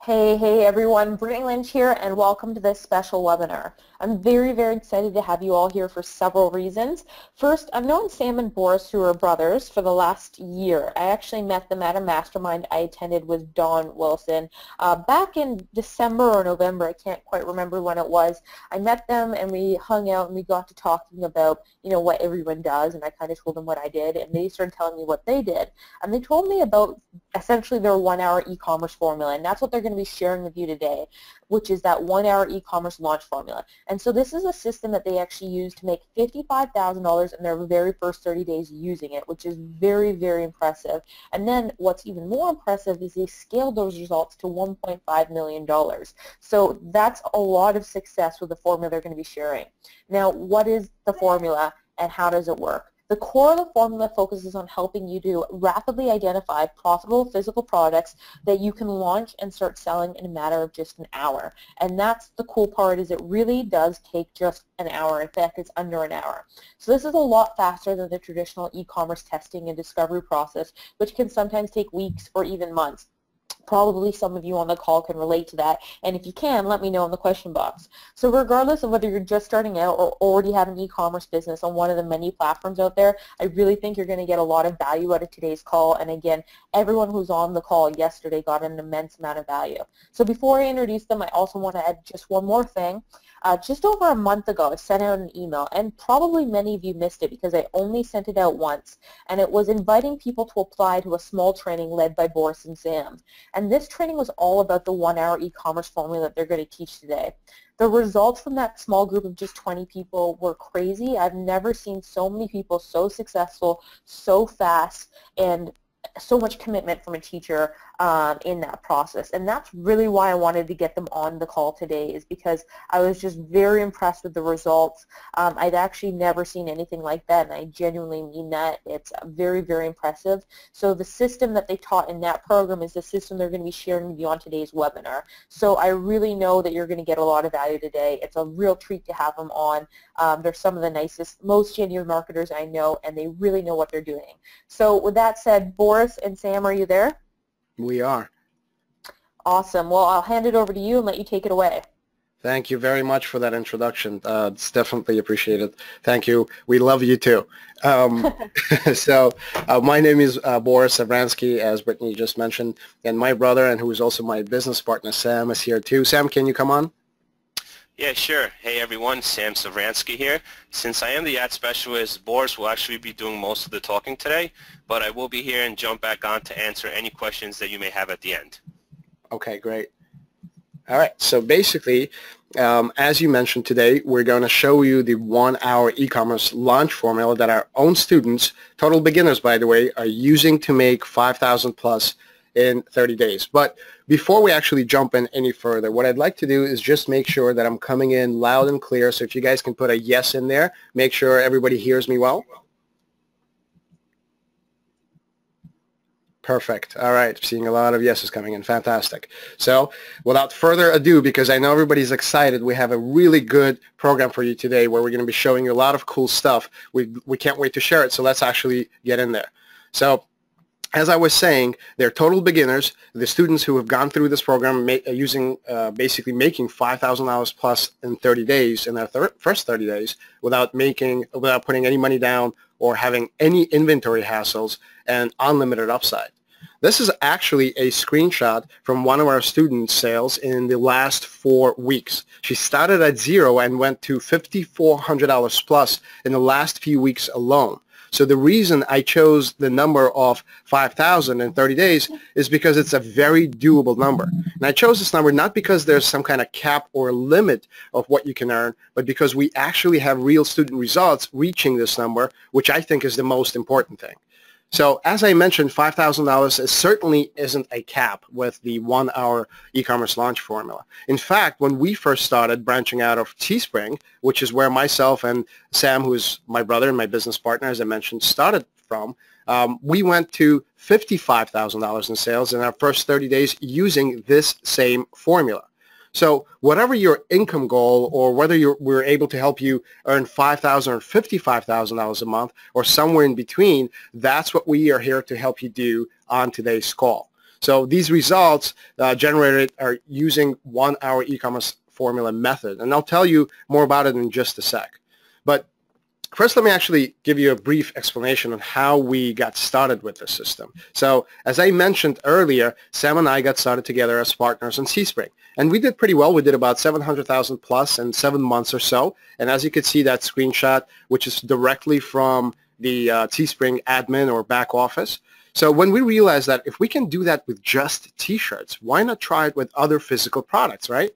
Hey everyone, Brittany Lynch here and welcome to this special webinar. I'm very excited to have you all here for several reasons. First, I've known Sam and Boris, who are brothers, for the last year. I actually met them at a mastermind I attended with Don Wilson back in December or November. I can't quite remember when it was. I met them and we hung out and we got to talking about, what everyone does, and I kind of told them what I did, and they started telling me what they did. And they told me about essentially their 1-hour e-commerce formula, and that's what they're going to be sharing with you today, which is that 1-hour e-commerce launch formula. And so this is a system that they actually used to make $55,000 in their very first 30 days using it, which is very impressive. And then what's even more impressive is they scaled those results to $1.5 million. So that's a lot of success with the formula they're going to be sharing. Now, what is the formula and how does it work? The core of the formula focuses on helping you to rapidly identify profitable physical products that you can launch and start selling in a matter of just an hour. And that's the cool part, is it really does take just an hour. In fact, it's under an hour. So this is a lot faster than the traditional e-commerce testing and discovery process, which can sometimes take weeks or even months. Probably some of you on the call can relate to that, and if you can, let me know in the question box. So regardless of whether you're just starting out or already have an e-commerce business on one of the many platforms out there, I really think you're going to get a lot of value out of today's call. And again, everyone who's on the call yesterday got an immense amount of value. So before I introduce them, I also want to add just one more thing. Just over a month ago, I sent out an email, and probably many of you missed it because I only sent it out once, and it was inviting people to apply to a small training led by Boris and Sam. And this training was all about the 1-hour e-commerce formula that they're going to teach today. The results from that small group of just 20 people were crazy. I've never seen so many people so successful, so fast, and so much commitment from a teacher in that process. And that's really why I wanted to get them on the call today, is because I was just very impressed with the results. I'd actually never seen anything like that, and I genuinely mean that. It's very impressive. So the system that they taught in that program is the system they're going to be sharing with you on today's webinar. So I really know that you're going to get a lot of value today. It's a real treat to have them on. They're some of the nicest, most genuine marketers I know, and they really know what they're doing. So with that said, Boris and Sam, are you there? We are. Awesome. Well, I'll hand it over to you and let you take it away. Thank you very much for that introduction. It's definitely appreciated. Thank you. We love you too. My name is Boris Savransky, as Brittany just mentioned, and my brother, and who is also my business partner, Sam, is here too. Sam, can you come on? Yeah, sure. Hey everyone, Sam Savransky here. Since I am the ad specialist, Boris will actually be doing most of the talking today, but I will be here and jump back on to answer any questions that you may have at the end. Okay, great. All right, so basically, as you mentioned today, we're going to show you the 1-hour e-commerce launch formula that our own students, total beginners by the way, are using to make $5,000 plus in 30 days. But before we actually jump in any further, what I'd like to do is just make sure that I'm coming in loud and clear. So if you guys can put a yes in there, make sure everybody hears me well. Perfect. All right. Seeing a lot of yeses coming in. Fantastic. So without further ado, because I know everybody's excited, we have a really good program for you today where we're going to be showing you a lot of cool stuff. We can't wait to share it. So let's actually get in there. So as I was saying, they're total beginners. The students who have gone through this program basically making $5,000 plus in 30 days, in their first 30 days, without putting any money down or having any inventory hassles and unlimited upside. This is actually a screenshot from one of our students' sales in the last 4 weeks. She started at zero and went to $5,400 plus in the last few weeks alone. So the reason I chose the number of 5,000 in 30 days is because it's a very doable number. And I chose this number not because there's some kind of cap or limit of what you can earn, but because we actually have real student results reaching this number, which I think is the most important thing. So as I mentioned, $5,000 certainly isn't a cap with the 1-hour e-commerce launch formula. In fact, when we first started branching out of Teespring, which is where myself and Sam, who is my brother and my business partner, as I mentioned, started from, we went to $55,000 in sales in our first 30 days using this same formula. So whatever your income goal, or whether we're able to help you earn $5,000 or $55,000 a month or somewhere in between, that's what we are here to help you do on today's call. So these results generated are using 1 hour e-commerce formula method. And I'll tell you more about it in just a sec. But first, let me actually give you a brief explanation on how we got started with this system. So as I mentioned earlier, Sam and I got started together as partners on Teespring. And we did pretty well. We did about 700,000 plus in 7 months or so. And as you can see, that screenshot, which is directly from the Teespring admin or back office. So when we realized that if we can do that with just T-shirts, why not try it with other physical products, right?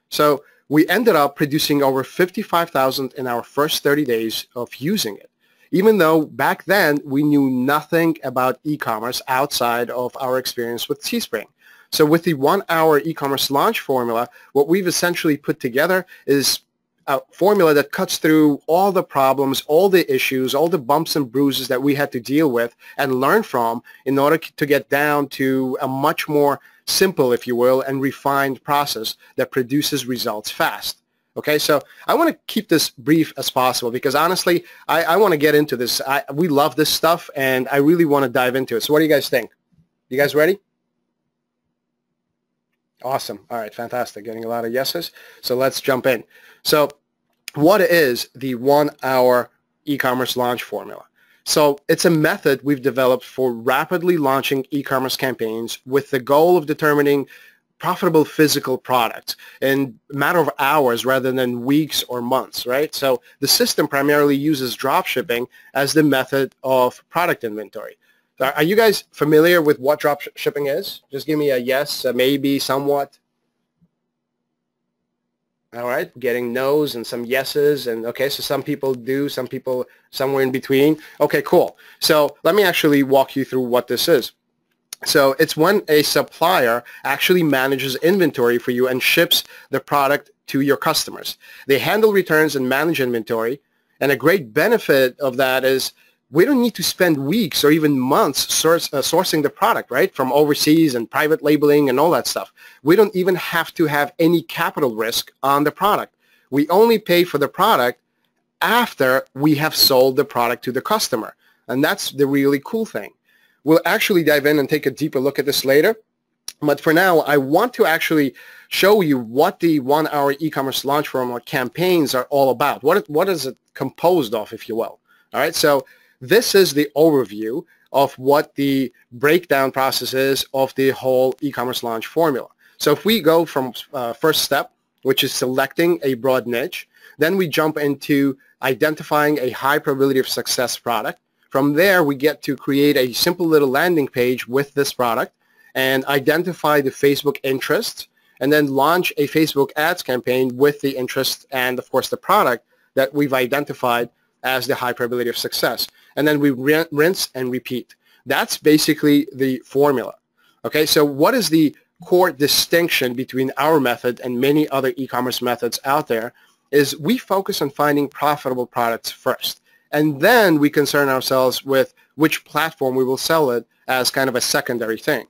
So we ended up producing over 55,000 in our first 30 days of using it, even though back then we knew nothing about e-commerce outside of our experience with Teespring. So with the 1 hour e-commerce launch formula, what we've essentially put together is a formula that cuts through all the problems, all the issues, all the bumps and bruises that we had to deal with and learn from in order to get down to a much more simple, if you will, and refined process that produces results fast. Okay, so I want to keep this brief as possible because honestly, I want to get into this. We love this stuff and I really want to dive into it. So what do you guys think? You guys ready? Awesome. All right, fantastic. Getting a lot of yeses. So let's jump in. So what is the 1 hour e-commerce launch formula? So it's a method we've developed for rapidly launching e-commerce campaigns with the goal of determining profitable physical products in a matter of hours rather than weeks or months, right? So the system primarily uses drop shipping as the method of product inventory. Are you guys familiar with what drop shipping is? Just give me a yes, a maybe, somewhat. All right, getting no's and some yeses, and okay, so some people do, some people somewhere in between. Okay, cool. So let me actually walk you through what this is. So it's when a supplier actually manages inventory for you and ships the product to your customers. They handle returns and manage inventory, and a great benefit of that is we don't need to spend weeks or even months sourcing the product, right, from overseas and private labeling and all that stuff. We don't even have to have any capital risk on the product. We only pay for the product after we have sold the product to the customer, and that's the really cool thing. We'll actually dive in and take a deeper look at this later, but for now, I want to actually show you what the 1 hour e-commerce launch formula campaigns are all about. What is it composed of, if you will? All right, so this is the overview of what the breakdown process is of the whole e-commerce launch formula. So if we go from first step, which is selecting a broad niche, then we jump into identifying a high probability of success product. From there, we get to create a simple little landing page with this product and identify the Facebook interests, and then launch a Facebook ads campaign with the interest and, of course, the product that we've identified as the high probability of success. And then we rinse and repeat. That's basically the formula. Okay, so what is the core distinction between our method and many other e-commerce methods out there is we focus on finding profitable products first. And then we concern ourselves with which platform we will sell it as kind of a secondary thing.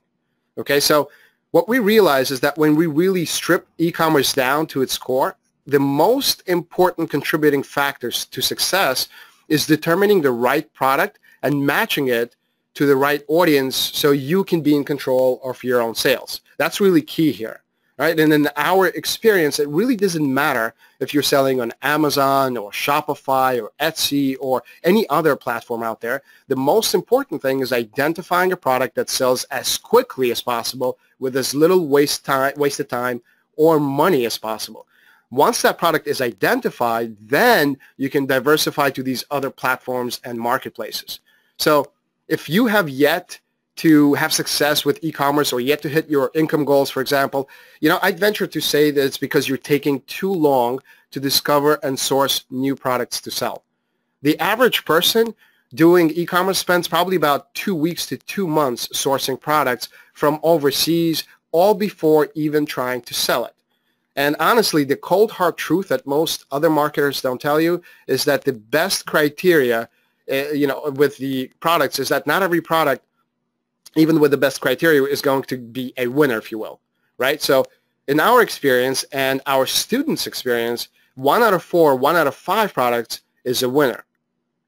Okay, so what we realize is that when we really strip e-commerce down to its core, the most important contributing factors to success is determining the right product and matching it to the right audience so you can be in control of your own sales. That's really key here, right? And in our experience, it really doesn't matter if you're selling on Amazon or Shopify or Etsy or any other platform out there. The most important thing is identifying a product that sells as quickly as possible with as little wasted time or money as possible. Once that product is identified, then you can diversify to these other platforms and marketplaces. So if you have yet to have success with e-commerce or yet to hit your income goals, for example, I'd venture to say that it's because you're taking too long to discover and source new products to sell. The average person doing e-commerce spends probably about 2 weeks to 2 months sourcing products from overseas, all before even trying to sell it. And honestly, the cold hard truth that most other marketers don't tell you is that the best criteria, with the products is that not every product, even with the best criteria, is going to be a winner, if you will, right? So in our experience and our students' experience, 1 out of 4, 1 out of 5 products is a winner.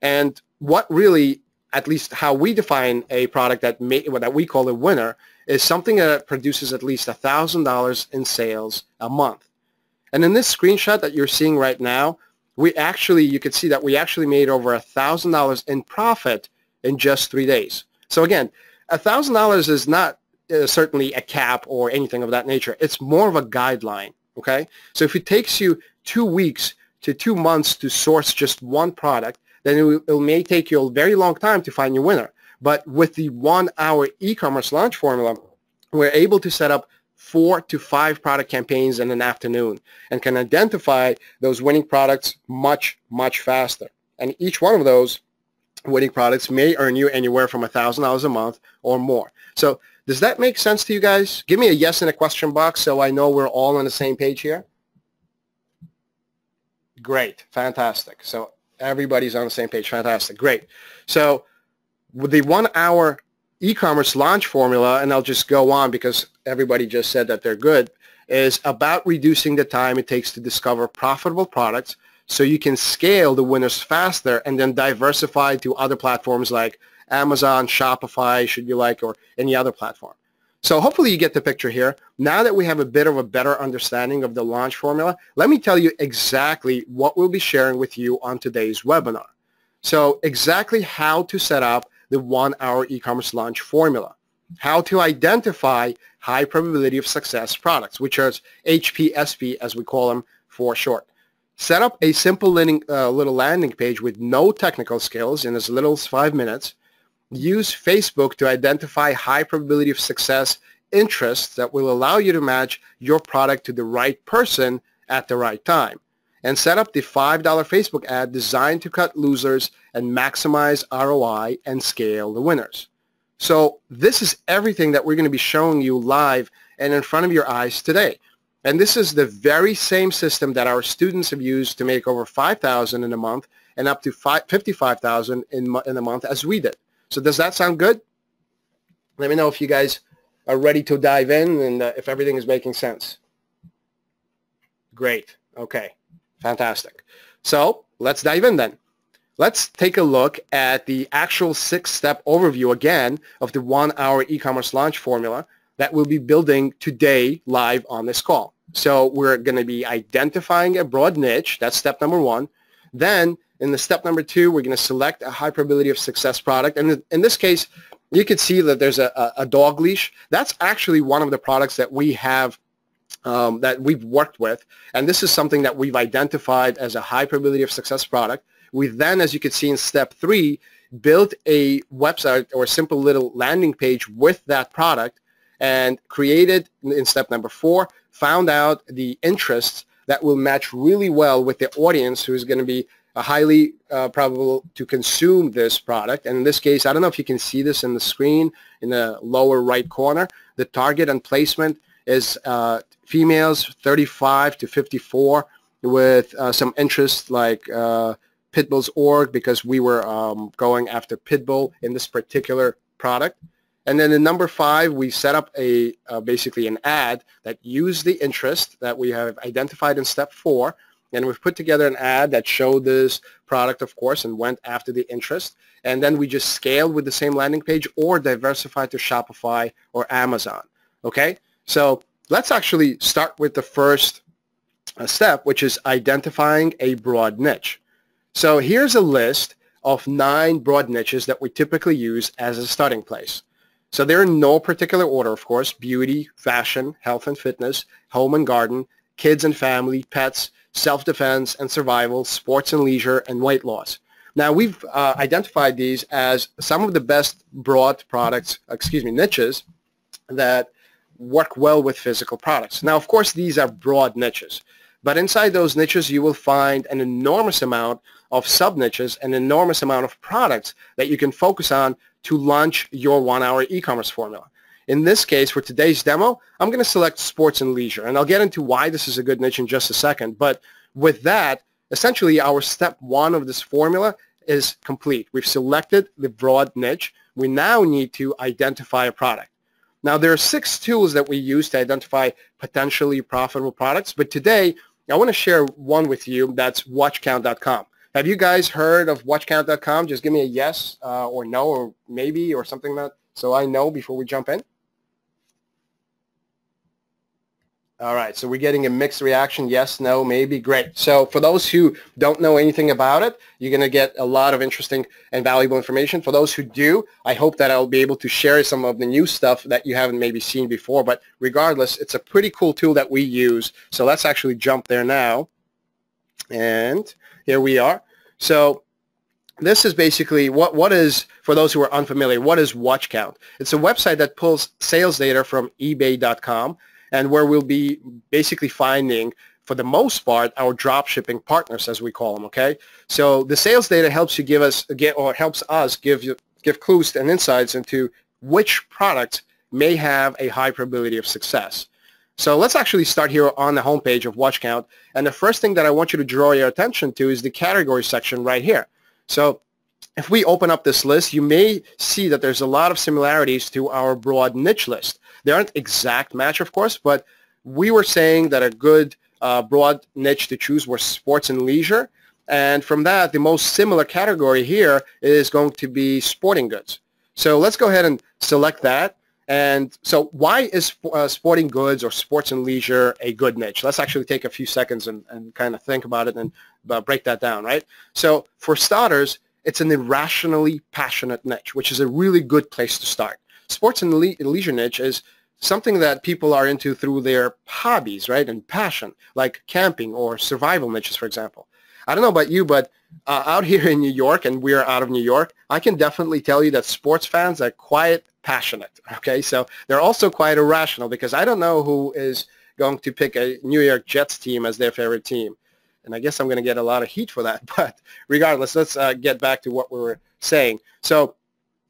And what really at least how we define a product that we call a winner, is something that produces at least $1,000 in sales a month. And in this screenshot that you're seeing right now, you could see that we actually made over $1,000 in profit in just 3 days. So again, $1,000 is not certainly a cap or anything of that nature. It's more of a guideline, okay? So if it takes you 2 weeks to 2 months to source just one product, then it may take you a very long time to find your winner. But with the 1-hour e-commerce launch formula, we're able to set up 4 to 5 product campaigns in an afternoon and can identify those winning products much, much faster. And each one of those winning products may earn you anywhere from $1,000 a month or more. So does that make sense to you guys? Give me a yes in the question box so I know we're all on the same page here. Great. Fantastic. So everybody's on the same page. Fantastic. Great. So with the 1-hour e-commerce launch formula, and I'll just go on because everybody just said that they're good, is about reducing the time it takes to discover profitable products so you can scale the winners faster and then diversify to other platforms like Amazon, Shopify, should you like, or any other platform. So hopefully you get the picture here. Now that we have a bit of a better understanding of the launch formula, let me tell you exactly what we'll be sharing with you on today's webinar. So exactly how to set up the 1-hour e-commerce launch formula, how to identify high probability of success products, which are HPSP as we call them for short. Set up a simple little landing page with no technical skills in as little as 5 minutes. Use Facebook to identify high probability of success interests that will allow you to match your product to the right person at the right time. And set up the $5 Facebook ad designed to cut losers and maximize ROI and scale the winners. So this is everything that we're going to be showing you live and in front of your eyes today. And this is the very same system that our students have used to make over $5,000 in a month and up to $55,000 in a month as we did. So does that sound good? Let me know if you guys are ready to dive in and if everything is making sense. Great. Okay. Fantastic. So let's dive in then. Let's take a look at the actual 6-step overview again of the 1-hour e-commerce launch formula that we'll be building today live on this call. So we're going to be identifying a broad niche. That's step number 1. Then in the step number 2, we're going to select a high probability of success product. And in this case, you can see that there's a dog leash. That's actually one of the products that we have that we've worked with. And this is something that we've identified as a high probability of success product. We then, as you can see in step 3, built a website or a simple little landing page with that product and created in step number 4, found out the interests that will match really well with the audience who is going to be highly probable to consume this product. And in this case, I don't know if you can see this in the screen in the lower right corner. The target and placement is females 35 to 54 with some interest like Pitbull's org, because we were going after Pitbull in this particular product. And then in number 5, we set up basically an ad that used the interest that we have identified in step 4. And we've put together an ad that showed this product, of course, and went after the interest. And then we just scaled with the same landing page or diversified to Shopify or Amazon. Okay? So let's actually start with the first step, which is identifying a broad niche. So here's a list of 9 broad niches that we typically use as a starting place. So they're in no particular order, of course: beauty, fashion, health and fitness, home and garden, kids and family, pets, self-defense and survival, sports and leisure, and weight loss. Now, we've identified these as some of the best broad niches that work well with physical products. Now, of course, these are broad niches, but inside those niches, you will find an enormous amount of sub-niches, an enormous amount of products that you can focus on to launch your 1-hour e-commerce formula. In this case, for today's demo, I'm going to select sports and leisure, and I'll get into why this is a good niche in just a second. But with that, essentially, our step 1 of this formula is complete. We've selected the broad niche. We now need to identify a product. Now, there are 6 tools that we use to identify potentially profitable products, but today, I want to share one with you. That's watchcount.com. Have you guys heard of WatchCount.com? Just give me a yes or no or maybe or something that so I know before we jump in. All right, so we're getting a mixed reaction, yes, no, maybe, great. So for those who don't know anything about it, you're going to get a lot of interesting and valuable information. For those who do, I hope that I'll be able to share some of the new stuff that you haven't maybe seen before. But regardless, it's a pretty cool tool that we use. So let's actually jump there now. And here we are. So this is basically what is, for those who are unfamiliar, what is WatchCount? It's a website that pulls sales data from eBay.com. And where we'll be basically finding, for the most part, our drop shipping partners, as we call them. Okay, so the sales data helps you helps us give clues and insights into which product may have a high probability of success. So let's actually start here on the homepage of WatchCount. And the first thing that I want you to draw your attention to is the category section right here. So if we open up this list, you may see that there's a lot of similarities to our broad niche list. They aren't exact match, of course, but we were saying that a good broad niche to choose was sports and leisure. And from that, the most similar category here is going to be sporting goods. So let's go ahead and select that. And so why is sporting goods or sports and leisure a good niche? Let's actually take a few seconds and kind of think about it and break that down, right? So for starters, it's an irrationally passionate niche, which is a really good place to start. Sports and leisure niche is something that people are into through their hobbies, right, and passion, like camping or survival niches, for example. I don't know about you, but out here in New York, and we're out of New York, I can definitely tell you that sports fans are quite passionate, okay? So they're also quite irrational because I don't know who is going to pick a New York Jets team as their favorite team. And I guess I'm going to get a lot of heat for that, but regardless, let's get back to what we were saying. So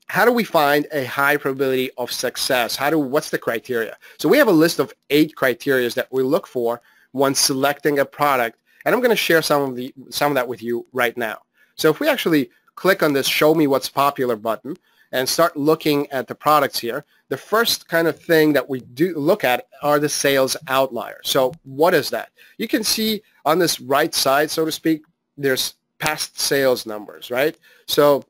how do we find a high probability of success? What's the criteria? So we have a list of 8 criteria that we look for when selecting a product, and I'm going to share some of that with you right now. So if we actually click on this Show Me What's Popular button and start looking at the products here, the first kind of thing that we do look at are the sales outliers. So what is that? You can see on this right side, so to speak, there's past sales numbers, right? So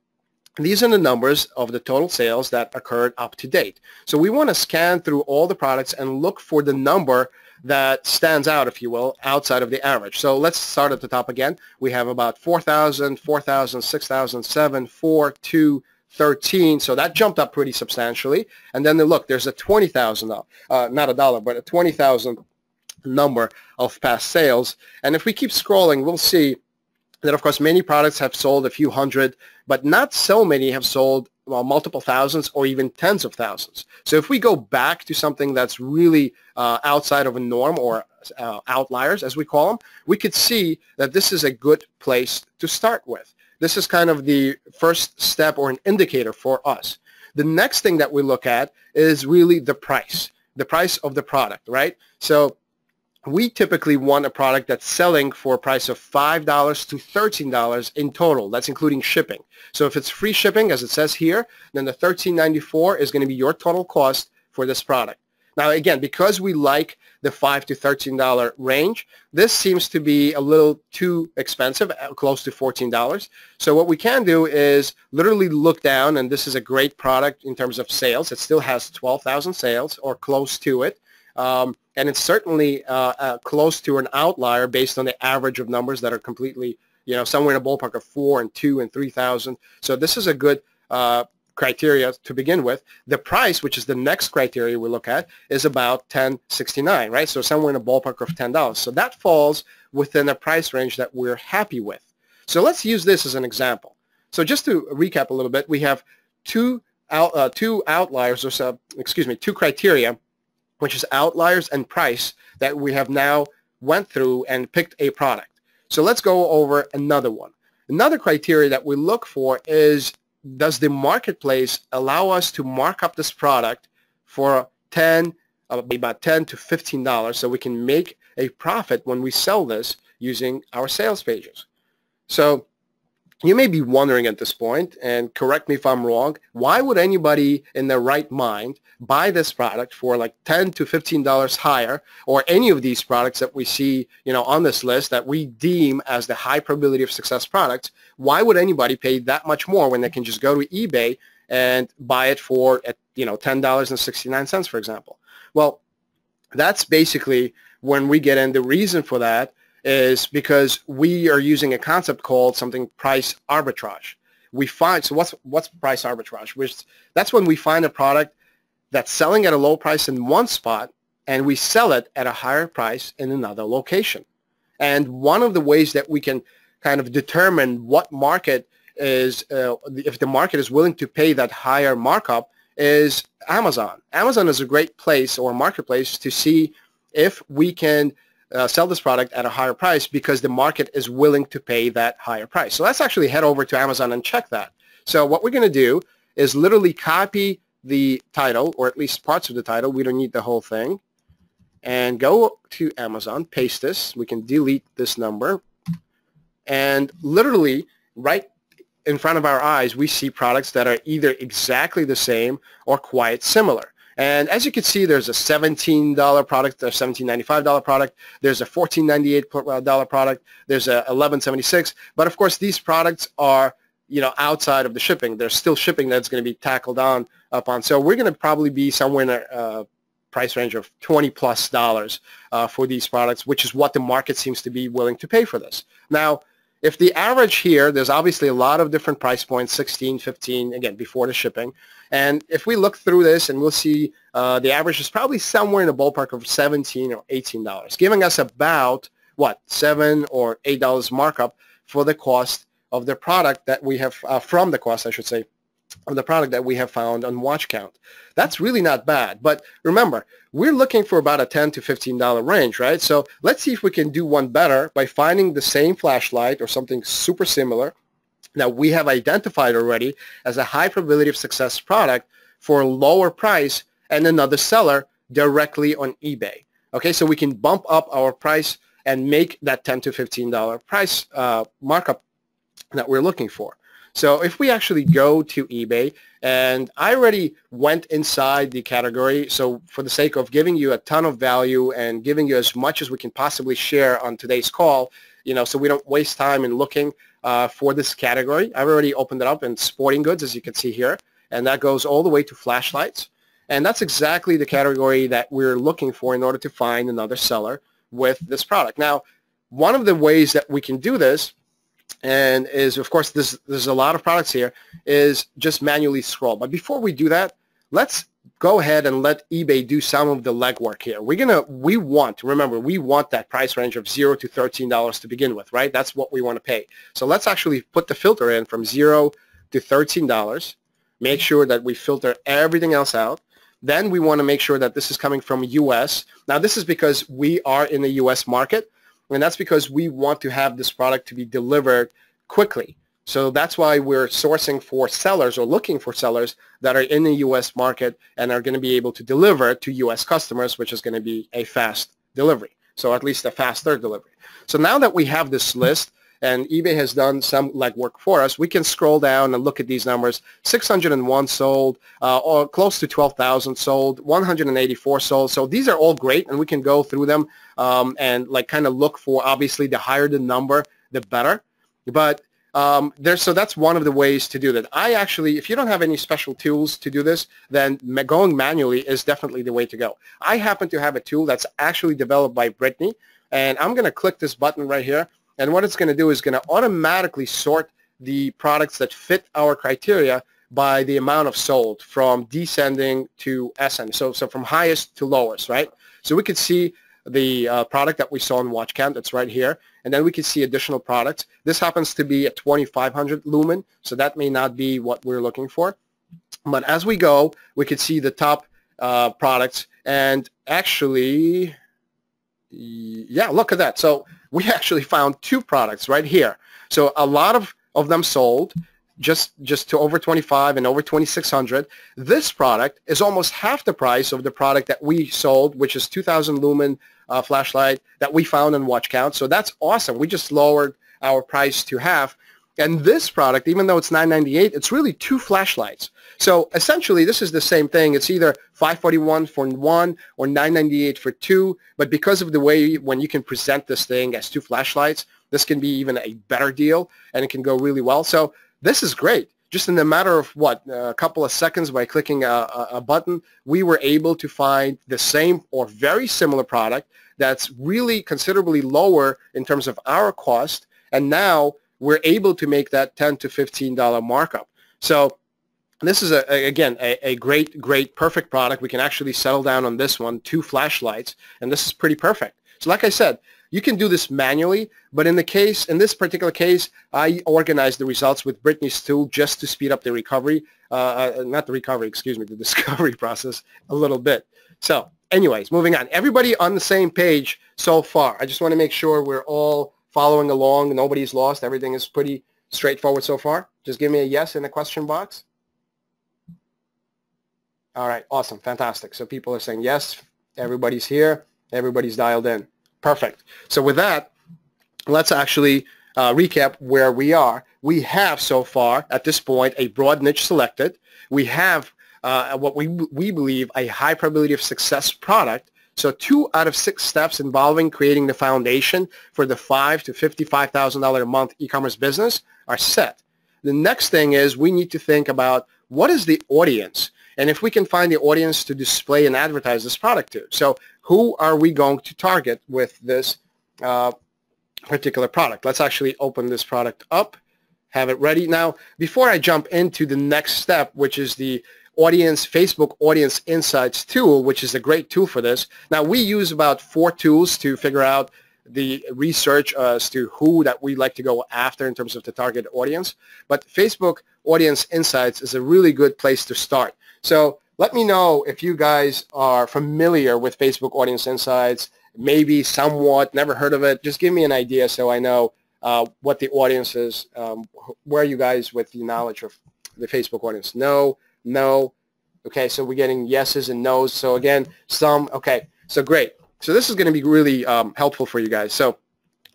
these are the numbers of the total sales that occurred up to date. So we want to scan through all the products and look for the number that stands out, if you will, outside of the average. So let's start at the top again. We have about 4,000, 4,000, 6,000, 7, 4, 2, 13. So that jumped up pretty substantially. And then look, there's a $20,000, not a dollar, but a 20,000 number of past sales. And if we keep scrolling, we'll see that, of course, many products have sold a few hundred, but not so many have sold multiple thousands or even tens of thousands. So if we go back to something that's really outside of a norm or outliers, as we call them, we could see that this is a good place to start with. This is kind of the first step or an indicator for us. The next thing that we look at is really the price of the product, right? So we typically want a product that's selling for a price of $5 to $13 in total. That's including shipping. So if it's free shipping, as it says here, then the $13.94 is going to be your total cost for this product. Now, again, because we like the $5 to $13 range, this seems to be a little too expensive, close to $14. So what we can do is literally look down, and this is a great product in terms of sales. It still has 12,000 sales or close to it. And it's certainly close to an outlier based on the average of numbers that are completely, somewhere in a ballpark of 4 and 2 and 3,000. So this is a good criteria to begin with. The price, which is the next criteria we look at, is about $10.69, right? So somewhere in a ballpark of $10. So that falls within a price range that we're happy with. So let's use this as an example. So just to recap a little bit, we have two outliers, or two criteria, which is outliers and price, that we have now went through and picked a product. So let's go over another one. Another criteria that we look for is, does the marketplace allow us to mark up this product for about $10 to $15 so we can make a profit when we sell this using our sales pages? So you may be wondering at this point, and correct me if I'm wrong, why would anybody in their right mind buy this product for like $10 to $15 higher, or any of these products that we see, on this list that we deem as the high probability of success products? Why would anybody pay that much more when they can just go to eBay and buy it for $10.69, for example? Well, that's basically when we get in. The reason for that is because we are using a concept called something price arbitrage. So what's price arbitrage? That's when we find a product that's selling at a low price in one spot and we sell it at a higher price in another location. And one of the ways that we can kind of determine what market is, if the market is willing to pay that higher markup, is Amazon. Amazon is a great place or marketplace to see if we can sell this product at a higher price because the market is willing to pay that higher price. So let's actually head over to Amazon and check that. So what we're going to do is literally copy the title, or at least parts of the title. We don't need the whole thing. And go to Amazon, paste this. We can delete this number. And literally right in front of our eyes, we see products that are either exactly the same or quite similar. And as you can see, there's a $17 product, there's a $17.95 product, there's a $14.98 product, there's a $11.76. But of course, these products are, outside of the shipping. There's still shipping that's going to be tackled upon. So we're going to probably be somewhere in a price range of $20+ for these products, which is what the market seems to be willing to pay for this. Now, if the average here, there's obviously a lot of different price points, 16, 15, again, before the shipping. And if we look through this, and we'll see the average is probably somewhere in the ballpark of $17 or $18, giving us about, $7 or $8 markup for the cost of the product that we have, from the cost, I should say, of the product that we have found on Watch Count. That's really not bad. But remember, we're looking for about a $10 to $15 range, right? So let's see if we can do one better by finding the same flashlight or something super similar that we have identified already as a high probability of success product for a lower price and another seller directly on eBay. Okay, so we can bump up our price and make that $10 to $15 price markup that we're looking for. So if we actually go to eBay, and I already went inside the category, so for the sake of giving you a ton of value and giving you as much as we can possibly share on today's call, so we don't waste time in looking for this category, I've already opened it up in sporting goods, as you can see here, and that goes all the way to flashlights. And that's exactly the category that we're looking for in order to find another seller with this product. Now, one of the ways that we can do this, and is, of course, there's a lot of products here, is just manually scroll. But before we do that, let's go ahead and let eBay do some of the legwork here. We want that price range of $0 to $13 to begin with, right? That's what we want to pay. So let's actually put the filter in from $0 to $13. Make sure that we filter everything else out. Then we want to make sure that this is coming from US. Now, this is because we are in the US market, and that's because we want to have this product to be delivered quickly. So that's why we're sourcing for sellers or looking for sellers that are in the U.S. market and are going to be able to deliver to U.S. customers, which is going to be a fast delivery. So at least a faster delivery. So now that we have this list and eBay has done some legwork for us, we can scroll down and look at these numbers. 601 sold, or close to 12,000 sold, 184 sold. So these are all great, and we can go through them and kind of look for, obviously, the higher the number, the better. But so that's one of the ways to do that. If you don't have any special tools to do this, then going manually is definitely the way to go. I happen to have a tool that's actually developed by Brittany, and I'm going to click this button right here. And what it's going to do is going to automatically sort the products that fit our criteria by the amount of sold from descending to ascending. So from highest to lowest, right? So we could see the product that we saw in Watch Count. That's right here. And then we can see additional products. This happens to be a 2500 lumen, so that may not be what we're looking for. But as we go, we could see the top products. And actually, yeah, look at that. So we actually found two products right here. So a lot of them sold just to over 25 and over 2600. This product is almost half the price of the product that we sold, which is 2000 lumen flashlight that we found in Watch Count. So that's awesome. We just lowered our price to half. And this product, even though it's $9.98, it's really 2 flashlights. So essentially, this is the same thing. It's either $541 for 1 or $9.98 for 2. But because of the way when you can present this thing as 2 flashlights, this can be even a better deal, and it can go really well. So this is great. Just in a matter of, a couple of seconds by clicking a button, we were able to find the same or very similar product that's really considerably lower in terms of our cost. And now we're able to make that $10 to $15 markup. So this is, again, a great, perfect product. We can actually settle down on this one, 2 flashlights, and this is pretty perfect. So like I said, you can do this manually, but in this particular case, I organized the results with Brittany's tool just to speed up the the discovery process a little bit. So anyways, moving on. Everybody on the same page so far. I just want to make sure we're all following along. Nobody's lost. Everything is pretty straightforward so far. Just give me a yes in the question box. All right, awesome, fantastic. So people are saying yes, everybody's here, everybody's dialed in. Perfect. So with that, let's actually recap where we are. We have so far, at this point, a broad niche selected. We have what we believe a high probability of success product. So 2 out of 6 steps involving creating the foundation for the $5,000 to $55,000 a month e-commerce business are set. The next thing is we need to think about what is the audience, and if we can find the audience to display and advertise this product to. So who are we going to target with this particular product? Let's actually open this product up, have it ready. Now, before I jump into the next step, which is the Facebook Audience Insights tool, which is a great tool for this. Now, we use about 4 tools to figure out the research as to who that we like to go after in terms of the target audience. But Facebook Audience Insights is a really good place to start. So let me know if you guys are familiar with Facebook Audience Insights, maybe somewhat, never heard of it. Just give me an idea so I know what the audience is. Where are you guys with the knowledge of the Facebook audience? No. Okay, so we're getting yeses and nos. So again, some. Okay, so great. So this is going to be really helpful for you guys. So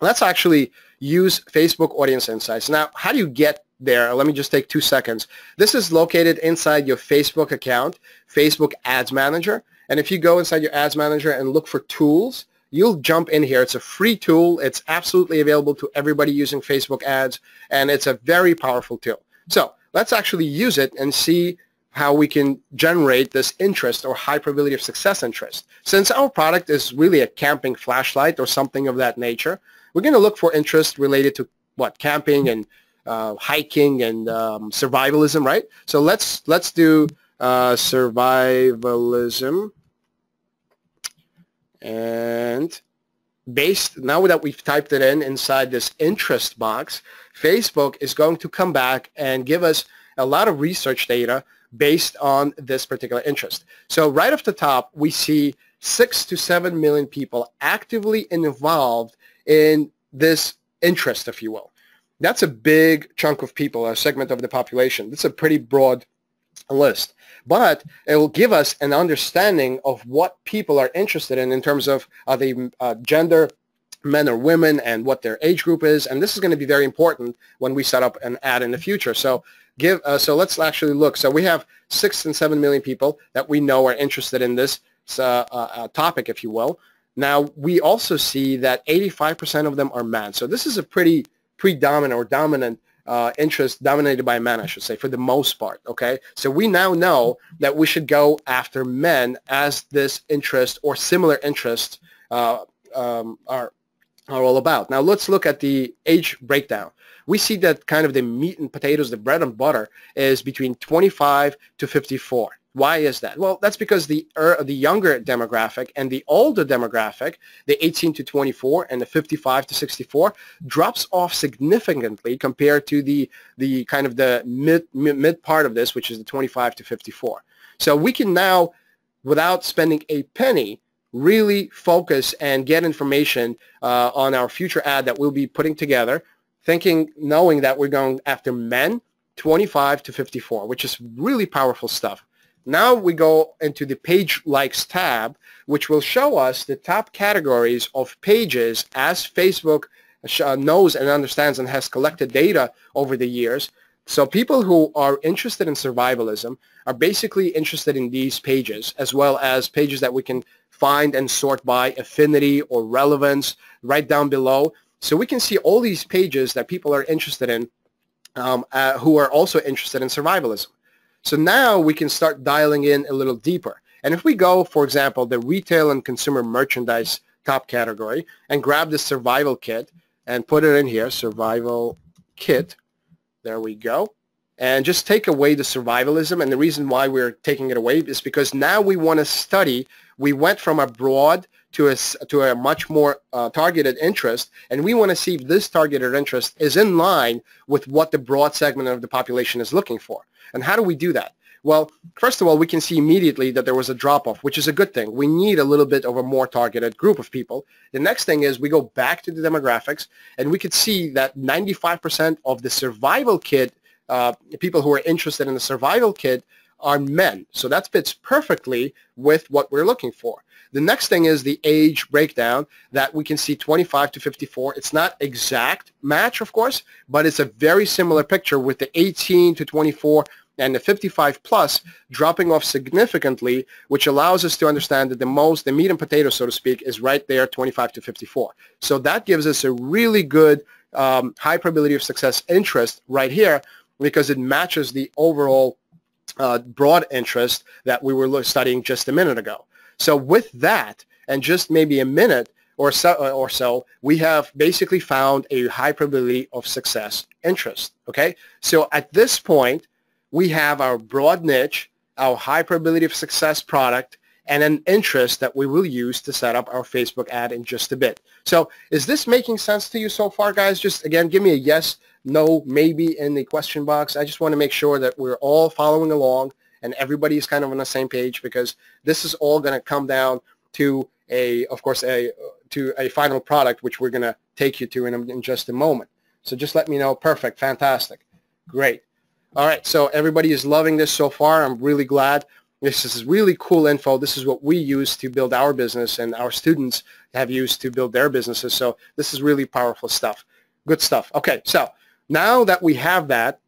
let's actually use Facebook Audience Insights. Now, how do you get there? Let me just take 2 seconds. This is located inside your Facebook account, Facebook Ads Manager. And if you go inside your Ads Manager and look for tools, you'll jump in here. It's a free tool. It's absolutely available to everybody using Facebook ads, and it's a very powerful tool. So let's actually use it and see how we can generate this interest or high probability of success interest. Since our product is really a camping flashlight or something of that nature, we're going to look for interest related to what? Camping and hiking and survivalism, right? So let's do survivalism. And now that we've typed it in inside this interest box, Facebook is going to come back and give us a lot of research data based on this particular interest. So right off the top, we see 6 to 7 million people actively involved in this interest, if you will. That's a big chunk of people, a segment of the population. That's a pretty broad list. But it will give us an understanding of what people are interested in terms of are they gender, men or women, and what their age group is. And this is going to be very important when we set up an ad in the future. So so let's actually look. So we have 6 and 7 million people that we know are interested in this topic, if you will. Now, we also see that 85% of them are men. So this is a pretty predominant or dominant interest dominated by men, I should say, for the most part, okay? So we now know that we should go after men as this interest or similar interests are all about. Now let's look at the age breakdown. We see that kind of the meat and potatoes, the bread and butter, is between 25 to 54. Why is that? Well, that's because the younger demographic and the older demographic, the 18 to 24 and the 55 to 64, drops off significantly compared to the kind of the mid part of this, which is the 25 to 54. So we can now, without spending a penny, really focus and get information on our future ad that we'll be putting together, knowing that we're going after men 25 to 54, which is really powerful stuff. Now we go into the Page Likes tab, which will show us the top categories of pages as Facebook knows and understands and has collected data over the years. So people who are interested in survivalism are basically interested in these pages, as well as pages that we can find and sort by affinity or relevance right down below. So we can see all these pages that people are interested in who are also interested in survivalism. So now we can start dialing in a little deeper. And if we go, for example, the retail and consumer merchandise top category and grab the survival kit and put it in here, survival kit, there we go, and just take away the survivalism. And the reason why we're taking it away is because now we want to study. We went from a broad to a much more targeted interest, and we want to see if this targeted interest is in line with what the broad segment of the population is looking for. And how do we do that? Well, first of all, we can see immediately that there was a drop-off, which is a good thing. We need a little bit of a more targeted group of people. The next thing is we go back to the demographics, and we could see that 95% of the survival kit, people who are interested in the survival kit, are men. So that fits perfectly with what we're looking for. The next thing is the age breakdown that we can see 25 to 54. It's not exact match, of course, but it's a very similar picture with the 18 to 24 and the 55 plus dropping off significantly, which allows us to understand that the meat and potatoes, so to speak, is right there, 25 to 54. So that gives us a really good high probability of success interest right here, because it matches the overall broad interest that we were studying just a minute ago. So with that, and just maybe a minute or so, we have basically found a high probability of success interest. Okay, so at this point, we have our broad niche, our high probability of success product, and an interest that we will use to set up our Facebook ad in just a bit. So is this making sense to you so far, guys? Just, again, give me a yes, no, maybe in the question box. I just want to make sure that we're all following along and everybody is kind of on the same page, because this is all going to come down to of course, to a final product, which we're going to take you to in just a moment. So just let me know. Perfect. Fantastic. Great. All right, so everybody is loving this so far. I'm really glad. This is really cool info. This is what we use to build our business, and our students have used to build their businesses. So this is really powerful stuff. Good stuff. Okay, so now that we have that,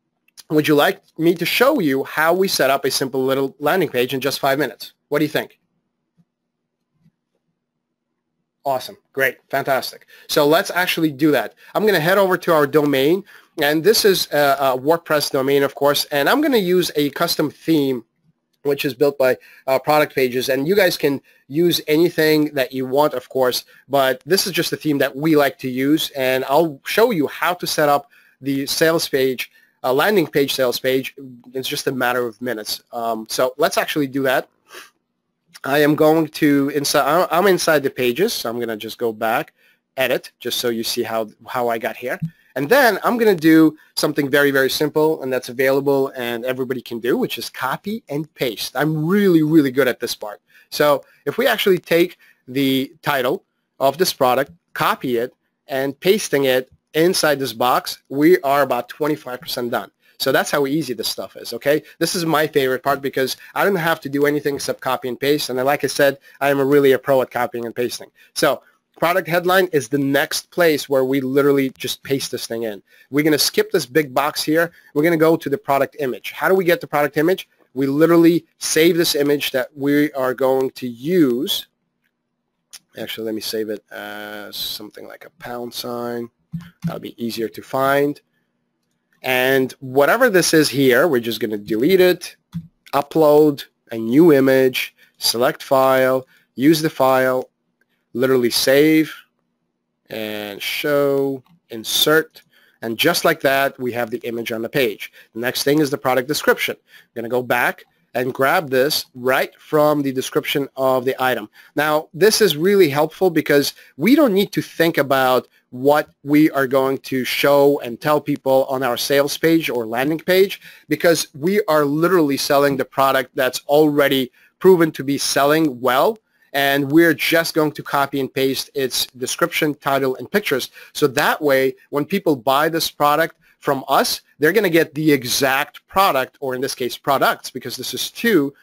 would you like me to show you how we set up a simple little landing page in just 5 minutes? What do you think? Awesome. Great. Fantastic. So let's actually do that. I'm going to head over to our domain, and this is a WordPress domain, of course, and I'm going to use a custom theme which is built by Product Pages, and you guys can use anything that you want, of course, but this is just a theme that we like to use, and I'll show you how to set up the sales page, landing page sales page. It's just a matter of minutes. So let's actually do that. I am going to I'm inside the pages, so I'm going to just go back, edit, just so you see how I got here. And then I'm going to do something very, very simple, and that's available and everybody can do, which is copy and paste. I'm really, really good at this part. So if we actually take the title of this product, copy it, and pasting it inside this box, we are about 25% done. So that's how easy this stuff is, okay? This is my favorite part because I don't have to do anything except copy and paste. And then, like I said, I am really a pro at copying and pasting. So product headline is the next place where we literally just paste this thing in. We're going to skip this big box here. We're going to go to the product image. How do we get the product image? We literally save this image that we are going to use. Actually, let me save it as something like a $. That'll be easier to find. And whatever this is here, we're just going to delete it, upload a new image, select file, use the file, literally save, and show, insert, and just like that, we have the image on the page. The next thing is the product description. I'm going to go back and grab this right from the description of the item. Now, this is really helpful because we don't need to think about what we are going to show and tell people on our sales page or landing page, because we are literally selling the product that's already proven to be selling well, and we're just going to copy and paste its description, title, and pictures. So that way, when people buy this product from us, they're going to get the exact product, or in this case, products, because this is two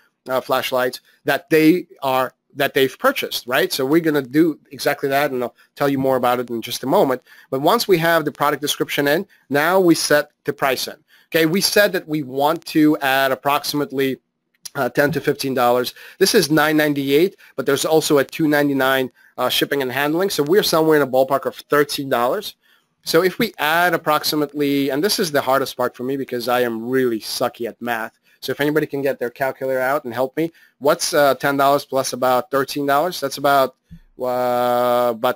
flashlights that they are that they've purchased, right? So we're going to do exactly that, and I'll tell you more about it in just a moment. But once we have the product description in, now we set the price in. Okay, we said that we want to add approximately $10 to $15. This is $9.98, but there's also a $2.99 shipping and handling. So we're somewhere in a ballpark of $13. So if we add approximately, and this is the hardest part for me because I am really sucky at math. So if anybody can get their calculator out and help me, what's $10 plus about $13? That's about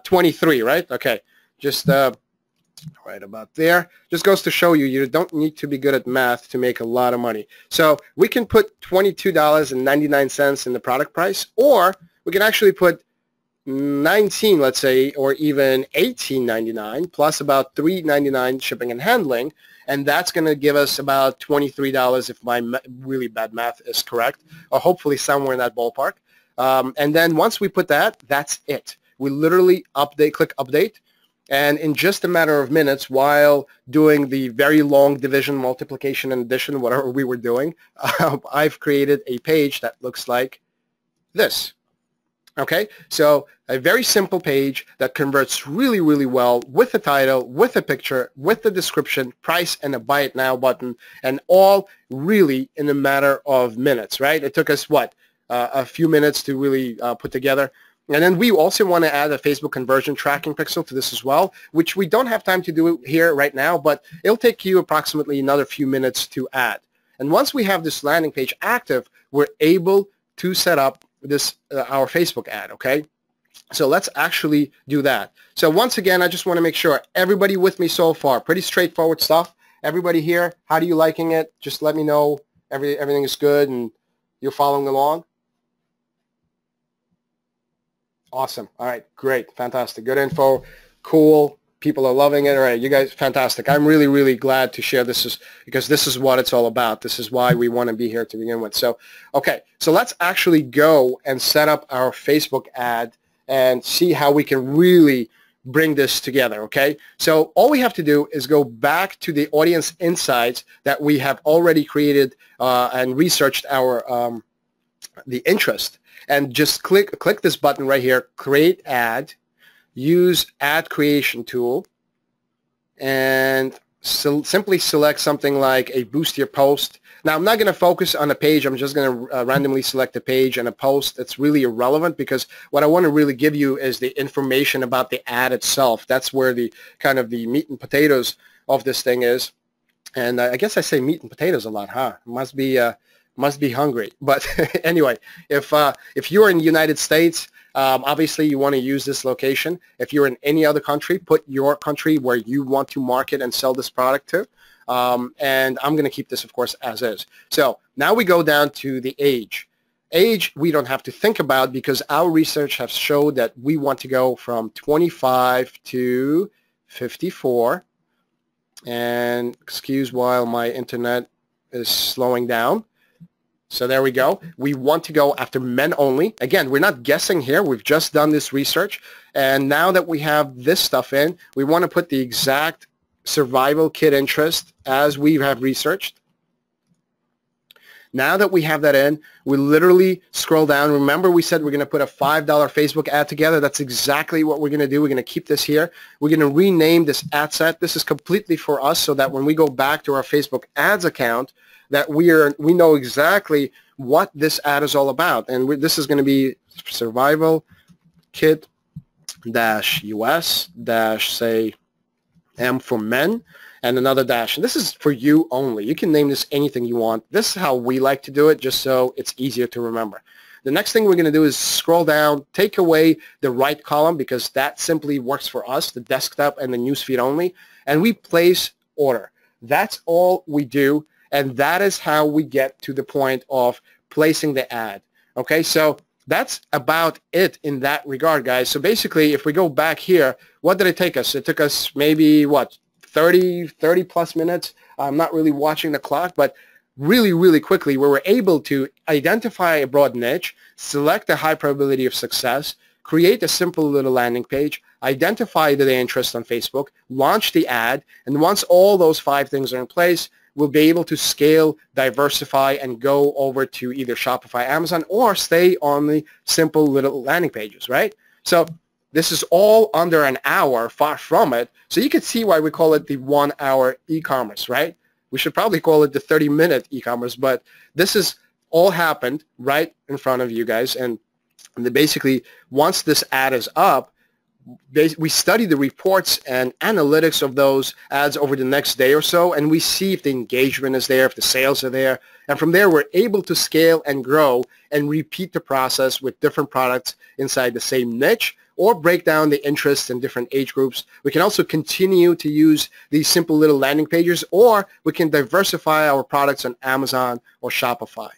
23, right? Okay, just right about there. Just goes to show you, you don't need to be good at math to make a lot of money. So we can put $22.99 in the product price, or we can actually put 19, let's say, or even $18.99 plus about $3.99 shipping and handling, and that's going to give us about $23 if my really bad math is correct, or hopefully somewhere in that ballpark. And then once we put that, that's it. We literally click update, and in just a matter of minutes, while doing the very long division, multiplication, and addition, whatever we were doing, I've created a page that looks like this. Okay, so a very simple page that converts really, really well with the title, with a picture, with the description, price, and a buy it now button, and all really in a matter of minutes, right? It took us, what, a few minutes to really put together. And then we also want to add a Facebook conversion tracking pixel to this as well, which we don't have time to do here right now, but it'll take you approximately another few minutes to add. And once we have this landing page active, we're able to set up this our Facebook ad, okay? So let's actually do that. So once again, I just want to make sure everybody with me so far, pretty straightforward stuff. Everybody here, how do you liking it? Just let me know everything is good and you're following along. Awesome. All right, great, fantastic, good info, cool. People are loving it. All right, you guys, fantastic. I'm really, really glad to share this because this is what it's all about. This is why we want to be here to begin with. So, okay, so let's actually go and set up our Facebook ad and see how we can really bring this together, okay? So all we have to do is go back to the audience insights that we have already created and researched our the interest, and just click this button right here, create ad. Use ad creation tool and simply select something like a boost your post. Now I'm not going to focus on a page, I'm just going to randomly select a page and a post. That's really irrelevant because what I want to really give you is the information about the ad itself. That's where the kind of the meat and potatoes of this thing is. And I guess I say meat and potatoes a lot, huh? Must be hungry. But anyway, if you're in the United States, obviously you want to use this location. If you're in any other country, put your country where you want to market and sell this product to. And I'm going to keep this, of course, as is. So now we go down to the age. Age we don't have to think about because our research has showed that we want to go from 25 to 54. And excuse while my internet is slowing down. So there we go. We want to go after men only. Again, we're not guessing here. We've just done this research. And now that we have this stuff in, we want to put the exact survival kit interest as we have researched. Now that we have that in, we literally scroll down. Remember we said we're going to put a $5 Facebook ad together. That's exactly what we're going to do. We're going to keep this here. We're going to rename this ad set. This is completely for us so that when we go back to our Facebook ads account, that we know exactly what this ad is all about. And this is going to be survival kit -US say M for men and another dash. And this is for you only. You can name this anything you want. This is how we like to do it just so it's easier to remember. The next thing we're going to do is scroll down, take away the right column because that simply works for us, the desktop and the newsfeed only, and we place order. That's all we do. And that is how we get to the point of placing the ad. Okay, so that's about it in that regard, guys. So basically, if we go back here, what did it take us? It took us maybe, what, 30 plus minutes? I'm not really watching the clock, but really, really quickly, we were able to identify a broad niche, select a high probability of success, create a simple little landing page, identify the interest on Facebook, launch the ad, and once all those 5 things are in place, will be able to scale, diversify, and go over to either Shopify, Amazon, or stay on the simple little landing pages, right? So this is all under an hour, far from it. So you can see why we call it the 1 hour e-commerce, right? We should probably call it the 30-minute e-commerce, but this is all happened right in front of you guys. And basically, once this ad is up, we study the reports and analytics of those ads over the next day or so, and we see if the engagement is there, if the sales are there. And from there, we're able to scale and grow and repeat the process with different products inside the same niche, or break down the interests in different age groups. We can also continue to use these simple little landing pages, or we can diversify our products on Amazon or Shopify.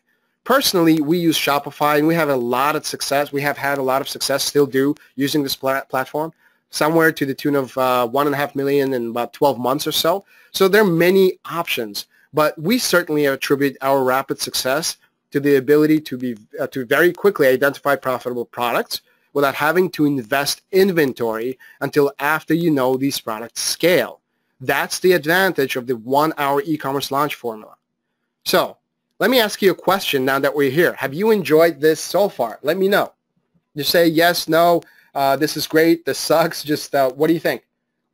Personally, we use Shopify, and we have a lot of success. We have had a lot of success, still do, using this platform, somewhere to the tune of 1.5 million in about 12 months or so. So there are many options, but we certainly attribute our rapid success to the ability to very quickly identify profitable products without having to invest inventory until after you know these products scale. That's the advantage of the 1 hour e-commerce launch formula. So let me ask you a question now that we're here. Have you enjoyed this so far? Let me know. You say yes, no, this is great, this sucks, just what do you think?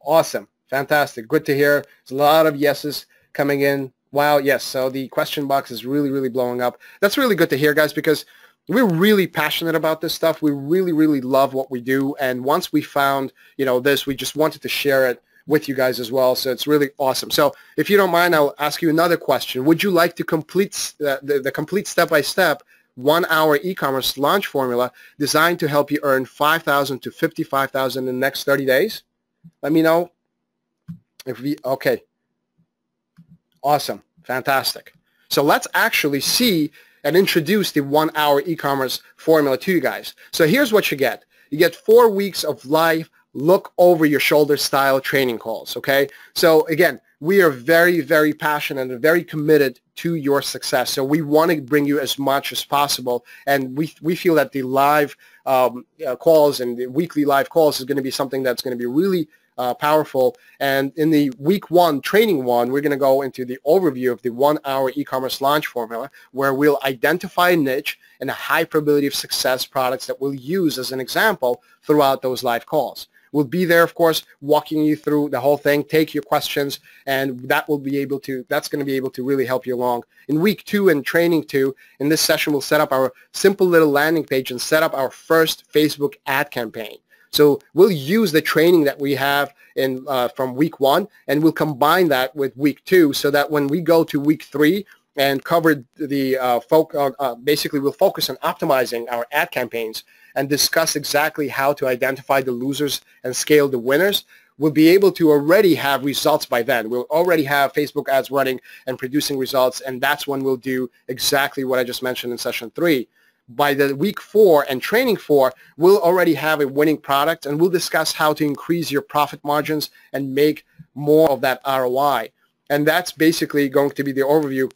Awesome, fantastic, good to hear. There's a lot of yeses coming in. Wow, yes, so the question box is really, really blowing up. That's really good to hear, guys, because we're really passionate about this stuff. We really, really love what we do. And once we found, this, we just wanted to share it with you guys as well. So it's really awesome. So if you don't mind, I'll ask you another question. Would you like to complete the complete step-by-step 1 hour e-commerce launch formula designed to help you earn $5,000 to $55,000 in the next 30 days? Let me know. Okay. Awesome. Fantastic. So let's actually see and introduce the 1 hour e-commerce formula to you guys. So here's what you get. You get 4 weeks of live look over your shoulder style training calls, okay? So again, we are very, very passionate and very committed to your success. So we want to bring you as much as possible, and we feel that the live calls and the weekly live calls is going to be something that's going to be really powerful. And in the week 1, training 1, we're going to go into the overview of the 1 hour e-commerce launch formula, where we'll identify a niche and a high probability of success products that we'll use as an example throughout those live calls. We'll be there, of course, walking you through the whole thing, take your questions, and that's going to be able to really help you along. In week 2 and training 2, in this session, we'll set up our simple little landing page and set up our first Facebook ad campaign. So we'll use the training that we have from week 1, and we'll combine that with week 2, so that when we go to week 3 and cover the basically we'll focus on optimizing our ad campaigns and discuss exactly how to identify the losers and scale the winners. We'll be able to already have results by then. We'll already have Facebook ads running and producing results, and that's when we'll do exactly what I just mentioned in session 3. By the week 4 and training 4, we'll already have a winning product, and we'll discuss how to increase your profit margins and make more of that ROI. And that's basically going to be the overview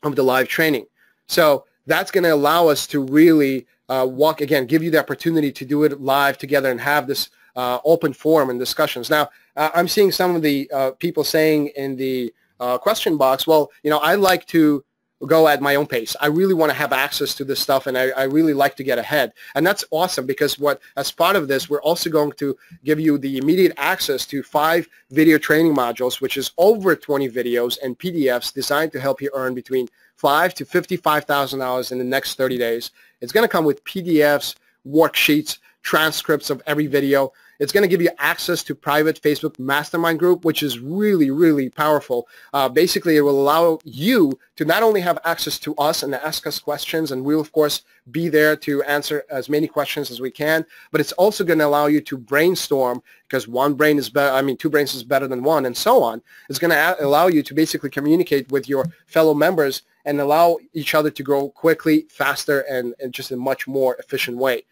of the live training. So that's going to allow us to really give you the opportunity to do it live together and have this open forum and discussions. Now, I'm seeing some of the people saying in the question box, well, I like to go at my own pace. I really want to have access to this stuff, and I really like to get ahead. And that's awesome, because as part of this, we're also going to give you the immediate access to 5 video training modules, which is over 20 videos and PDFs designed to help you earn between $5,000 to $55,000 in the next 30 days. It's going to come with PDFs, worksheets, transcripts of every video. It's going to give you access to private Facebook mastermind group, which is really, really powerful. Basically, it will allow you to not only have access to us and ask us questions, and we'll, of course, be there to answer as many questions as we can, but it's also going to allow you to brainstorm, because 2 brains is better than 1, and so on. It's going to allow you to basically communicate with your fellow members and allow each other to grow quickly, faster, and just in a much more efficient way.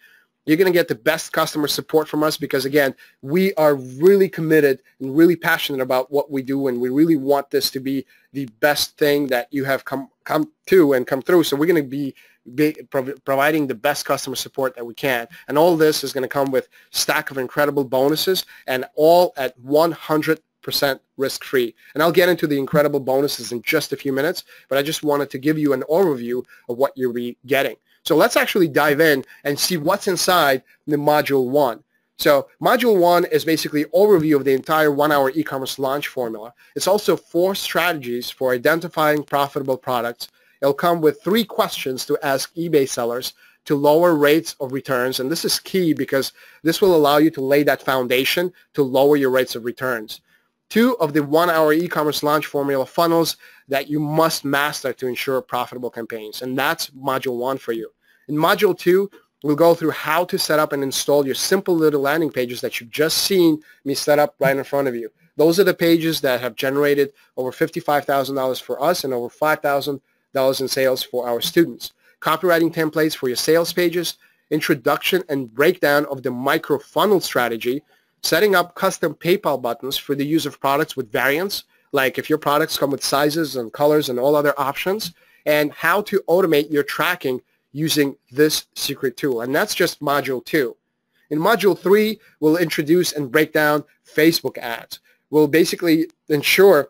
You're going to get the best customer support from us, because, again, we are really committed and really passionate about what we do, and we really want this to be the best thing that you have come to and come through. So we're going to be providing the best customer support that we can. And all this is going to come with a stack of incredible bonuses, and all at 100% 100% risk-free. And I'll get into the incredible bonuses in just a few minutes, but I just wanted to give you an overview of what you'll be getting. So let's actually dive in and see what's inside the Module 1. So Module 1 is basically an overview of the entire 1-hour e-commerce launch formula. It's also 4 strategies for identifying profitable products. It'll come with 3 questions to ask eBay sellers to lower rates of returns. And this is key because this will allow you to lay that foundation to lower your rates of returns. 2 of the 1-hour e-commerce launch formula funnels that you must master to ensure profitable campaigns. And that's Module 1 for you. In Module 2, we'll go through how to set up and install your simple little landing pages that you've just seen me set up right in front of you. Those are the pages that have generated over $55,000 for us and over $5,000 in sales for our students. Copywriting templates for your sales pages, introduction and breakdown of the micro funnel strategy, setting up custom PayPal buttons for the use of products with variants, like if your products come with sizes and colors and all other options, and how to automate your tracking using this secret tool. And that's just Module 2. In Module 3, we'll introduce and break down Facebook ads. We'll basically ensure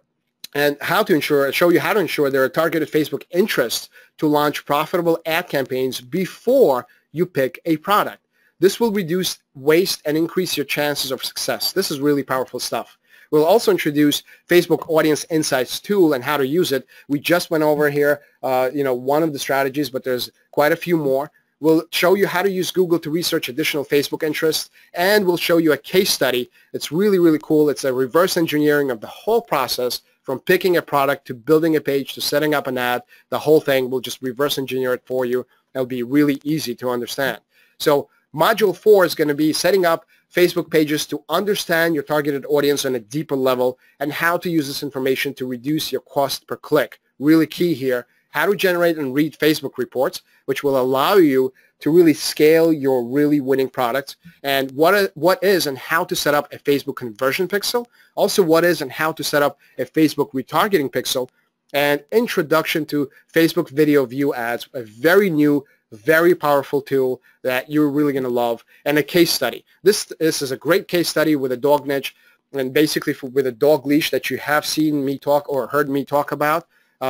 and show you how to ensure there are targeted Facebook interests to launch profitable ad campaigns before you pick a product. This will reduce waste and increase your chances of success. This is really powerful stuff. We'll also introduce Facebook Audience Insights tool and how to use it. We just went over here, one of the strategies, but there's quite a few more. We'll show you how to use Google to research additional Facebook interests, and we'll show you a case study. It's really, really cool. It's a reverse engineering of the whole process from picking a product to building a page to setting up an ad. The whole thing, we'll just reverse engineer it for you. It'll be really easy to understand. So Module 4 is going to be setting up Facebook pages to understand your targeted audience on a deeper level and how to use this information to reduce your cost per click. Really key here, how to generate and read Facebook reports, which will allow you to really scale your really winning products, and what is and how to set up a Facebook conversion pixel, also what is and how to set up a Facebook retargeting pixel, and introduction to Facebook video view ads, a very new, very powerful tool that you're really going to love, and a case study. This is a great case study with a dog niche and basically with a dog leash that you have seen me talk or heard me talk about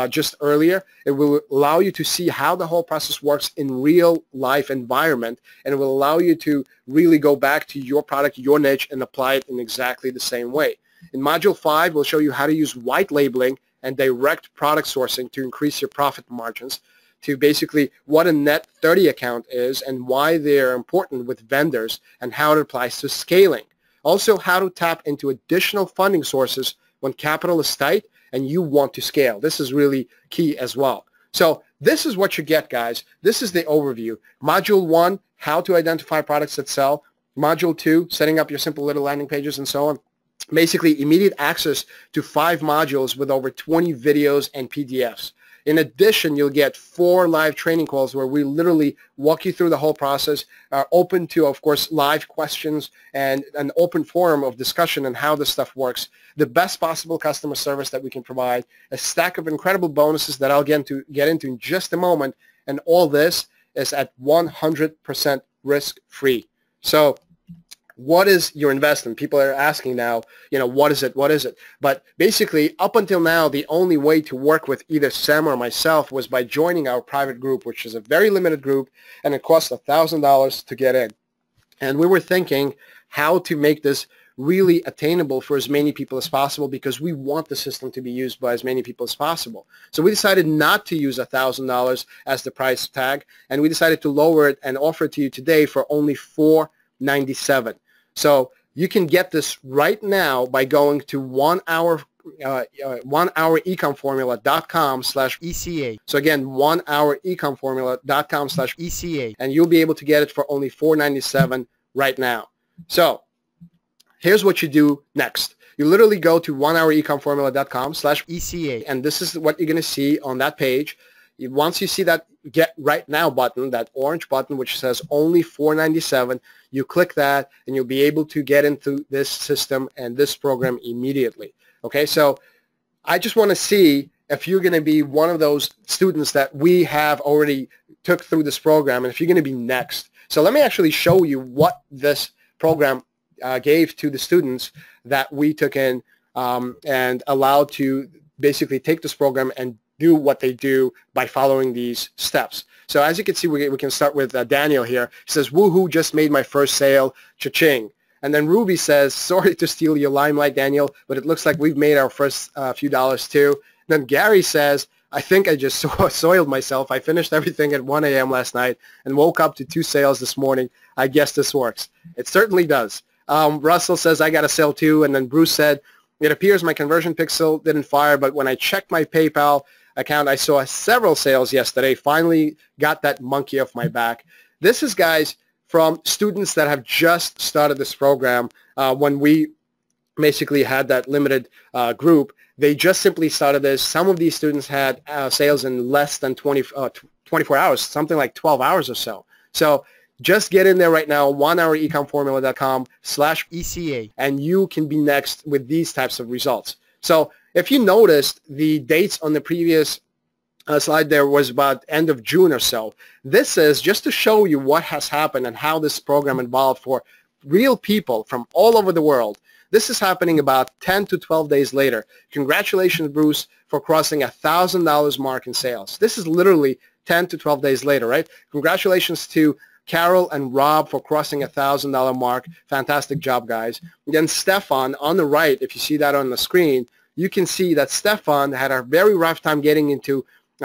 just earlier. It will allow you to see how the whole process works in real life environment, and it will allow you to really go back to your product, your niche, and apply it in exactly the same way. In Module 5, we'll show you how to use white labeling and direct product sourcing to increase your profit margins, to basically what a net 30 account is and why they're important with vendors and how it applies to scaling. Also, how to tap into additional funding sources when capital is tight and you want to scale. This is really key as well. So this is what you get, guys. This is the overview. Module 1, how to identify products that sell. Module 2, setting up your simple little landing pages and so on. Basically, immediate access to 5 modules with over 20 videos and PDFs. In addition, you'll get 4 live training calls where we literally walk you through the whole process, are open to, of course, live questions and an open forum of discussion on how this stuff works, the best possible customer service that we can provide, a stack of incredible bonuses that I'll get into in just a moment, and all this is at 100% risk-free. So what is your investment? People are asking now, what is it? What is it? But basically, up until now, the only way to work with either Sam or myself was by joining our private group, which is a very limited group, and it costs $1,000 to get in. And we were thinking how to make this really attainable for as many people as possible, because we want the system to be used by as many people as possible. So we decided not to use $1,000 as the price tag, and we decided to lower it and offer it to you today for only $497. So you can get this right now by going to 1hourecomformula.com/ECA. So again, 1hourecomformula.com/ECA, and you'll be able to get it for only $497 right now. So here's what you do next. You literally go to 1hourecomformula.com/ECA, and this is what you're going to see on that page. Once you see that Get Right Now button, that orange button which says only $497, you click that and you'll be able to get into this system and this program immediately. Okay, so I just want to see if you're going to be one of those students that we have already took through this program, and if you're going to be next. So let me actually show you what this program gave to the students that we took in and allowed to basically take this program and do what they do by following these steps. So as you can see, we can start with Daniel here. He says, woohoo, just made my first sale, cha-ching. And then Ruby says, sorry to steal your limelight, Daniel, but it looks like we've made our first few dollars too. Then Gary says, I think I just soiled myself. I finished everything at 1 a.m. last night and woke up to 2 sales this morning. I guess this works. It certainly does. Russell says, I got a sale too. And then Bruce said, it appears my conversion pixel didn't fire, but when I checked my PayPal account, I saw several sales yesterday. Finally got that monkey off my back. This is, guys, from students that have just started this program. When we basically had that limited group, they just simply started this. Some of these students had sales in less than 24 hours, something like 12 hours or so. So just get in there right now, onehourecomformula.com/ECA, and you can be next with these types of results. So if you noticed, the dates on the previous slide there was about end of June or so. This is just to show you what has happened and how this program evolved for real people from all over the world. This is happening about 10 to 12 days later. Congratulations, Bruce, for crossing $1,000 mark in sales. This is literally 10 to 12 days later, right? Congratulations to Carol and Rob for crossing $1,000 mark. Fantastic job, guys. And then Stefan on the right, if you see that on the screen, you can see that Stefan had a very rough time getting into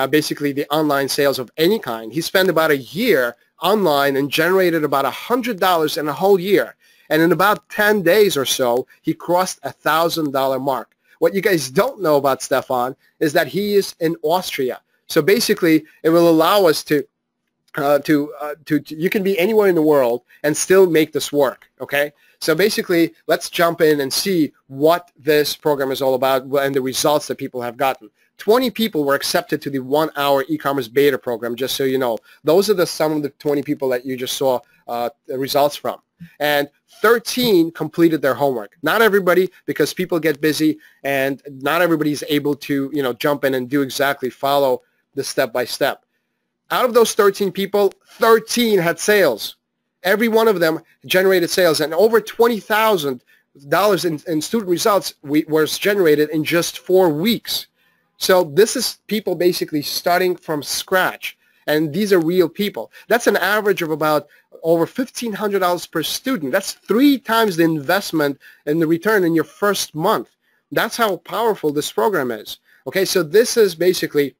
basically the online sales of any kind. He spent about a year online and generated about $100 in a whole year. And in about 10 days or so, he crossed $1,000 mark. What you guys don't know about Stefan is that he is in Austria. So basically, it will allow us to you can be anywhere in the world and still make this work, okay? So basically, let's jump in and see what this program is all about and the results that people have gotten. 20 people were accepted to the 1 hour e-commerce beta program, just so you know. Those are some of the 20 people that you just saw the results from. And 13 completed their homework. Not everybody, because people get busy and not everybody is able to, jump in and do exactly follow the step-by-step. Out of those 13 people, 13 had sales. Every one of them generated sales, and over $20,000 in student results was generated in just 4 weeks. So this is people basically starting from scratch, and these are real people. That's an average of about over $1,500 per student. That's 3 times the investment and the return in your first month. That's how powerful this program is. Okay, so this is basically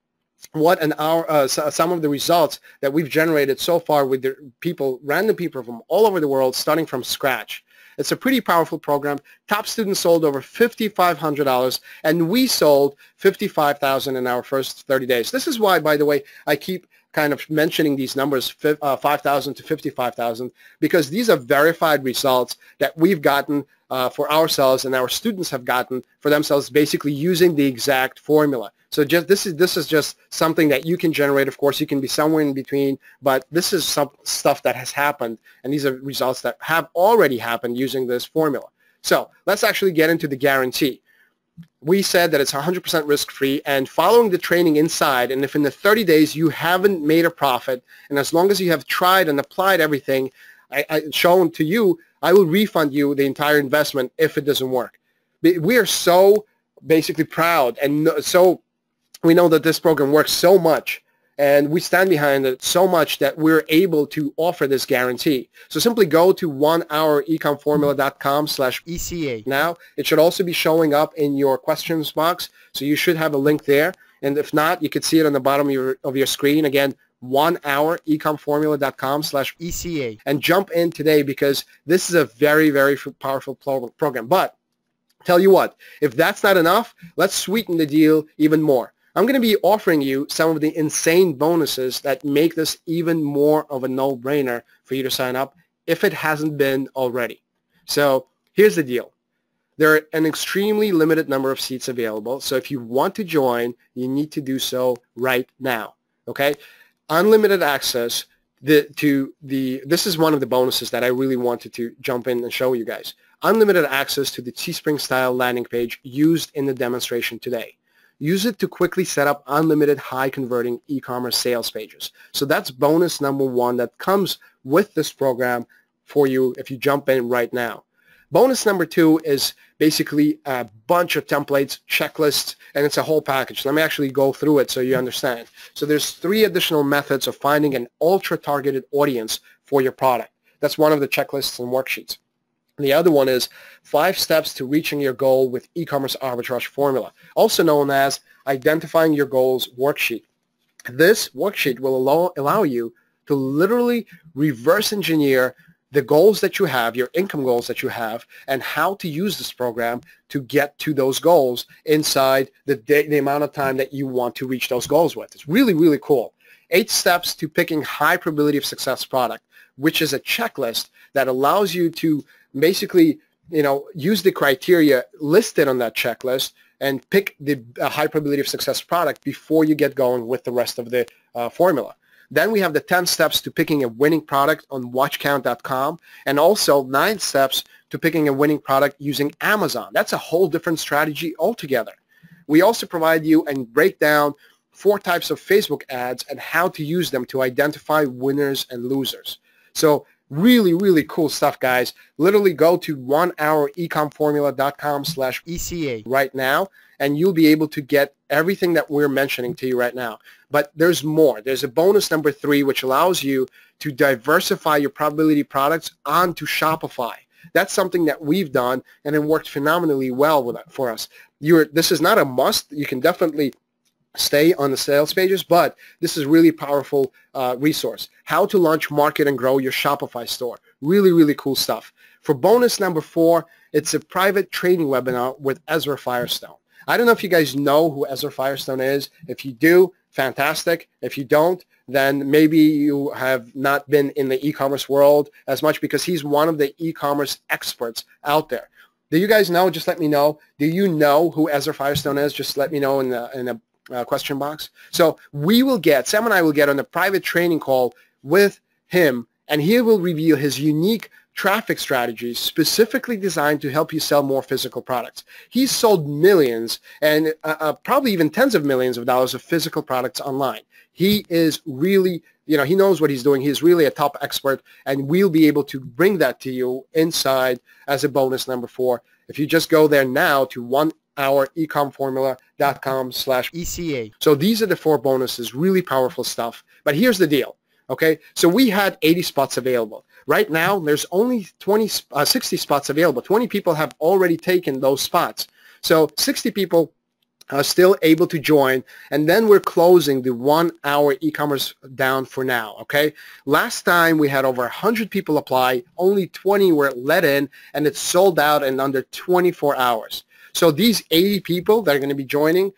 what some of the results that we've generated so far with the people, random people from all over the world, starting from scratch. It's a pretty powerful program. Top students sold over $5,500, and we sold $55,000 in our first 30 days. This is why, by the way, I keep kind of mentioning these numbers, 5,000 to 55,000, because these are verified results that we've gotten for ourselves and our students have gotten for themselves, basically using the exact formula. So this is just something that you can generate. Of course, you can be somewhere in between, but this is some stuff that has happened, and these are results that have already happened using this formula. So let's actually get into the guarantee. We said that it's 100% risk-free, and following the training inside, and if in the 30 days you haven't made a profit, and as long as you have tried and applied everything shown to you, I will refund you the entire investment if it doesn't work. We are so basically proud, and so we know that this program works so much, and we stand behind it so much that we're able to offer this guarantee. So simply go to onehourecomformula.com/ECA. Now, it should also be showing up in your questions box, so you should have a link there. And if not, you could see it on the bottom of your screen. Again, onehourecomformula.com/ECA. And jump in today, because this is a very, very powerful program. But tell you what, if that's not enough, let's sweeten the deal even more. I'm going to be offering you some of the insane bonuses that make this even more of a no-brainer for you to sign up if it hasn't been already. So here's the deal. There are an extremely limited number of seats available, so if you want to join, you need to do so right now, okay? Unlimited access this is one of the bonuses that I really wanted to jump in and show you guys. Unlimited access to the Teespring style landing page used in the demonstration today. Use it to quickly set up unlimited high-converting e-commerce sales pages. So that's bonus number 1 that comes with this program for you if you jump in right now. Bonus number 2 is basically a bunch of templates, checklists, and it's a whole package. Let me actually go through it so you understand. So there's 3 additional methods of finding an ultra-targeted audience for your product. That's one of the checklists and worksheets. The other one is 5 steps to reaching your goal with e-commerce arbitrage formula, also known as identifying your goals worksheet. This worksheet will allow you to literally reverse engineer the goals that you have, your income goals that you have, and how to use this program to get to those goals inside the amount of time that you want to reach those goals with. It's really, really cool. 8 steps to picking high probability of success product, which is a checklist that allows you to basically, use the criteria listed on that checklist and pick the high probability of success product before you get going with the rest of the formula. Then we have the 10 steps to picking a winning product on watchcount.com, and also 9 steps to picking a winning product using Amazon. That's a whole different strategy altogether. We also provide you and break down 4 types of Facebook ads and how to use them to identify winners and losers. So really, really cool stuff, guys. Literally go to 1hourecomformula.com/ECA right now, and you'll be able to get everything that we're mentioning to you right now. But there's more. There's a bonus number 3, which allows you to diversify your probability products onto Shopify. That's something that we've done, and it worked phenomenally well for us. This is not a must. You can definitely stay on the sales pages, but this is really powerful resource. How to launch, market, and grow your Shopify store. Really, really cool stuff. For bonus number 4, it's a private training webinar with Ezra Firestone. I don't know if you guys know who Ezra Firestone is. If you do, fantastic. If you don't, then maybe you have not been in the e-commerce world as much, because he's one of the e-commerce experts out there. Do you guys know? Just let me know. Do you know who Ezra Firestone is? Just let me know in the question box. So Sam and I will get on a private training call with him, and he will reveal his unique traffic strategies specifically designed to help you sell more physical products. He's sold millions and probably even tens of millions of dollars of physical products online. He is really, he knows what he's doing. He's really a top expert, and we'll be able to bring that to you inside as a bonus number 4. If you just go there now to 1hourecomformula.com/ECA. So these are the 4 bonuses, really powerful stuff. But here's the deal. Okay, so we had 80 spots available. Right now, there's only 60 spots available. 20 people have already taken those spots. So 60 people are still able to join, and then we're closing the 1 hour e-commerce down for now, okay? Last time we had over 100 people apply, only 20 were let in, and it's sold out in under 24 hours. So these 80 people that are going to be joining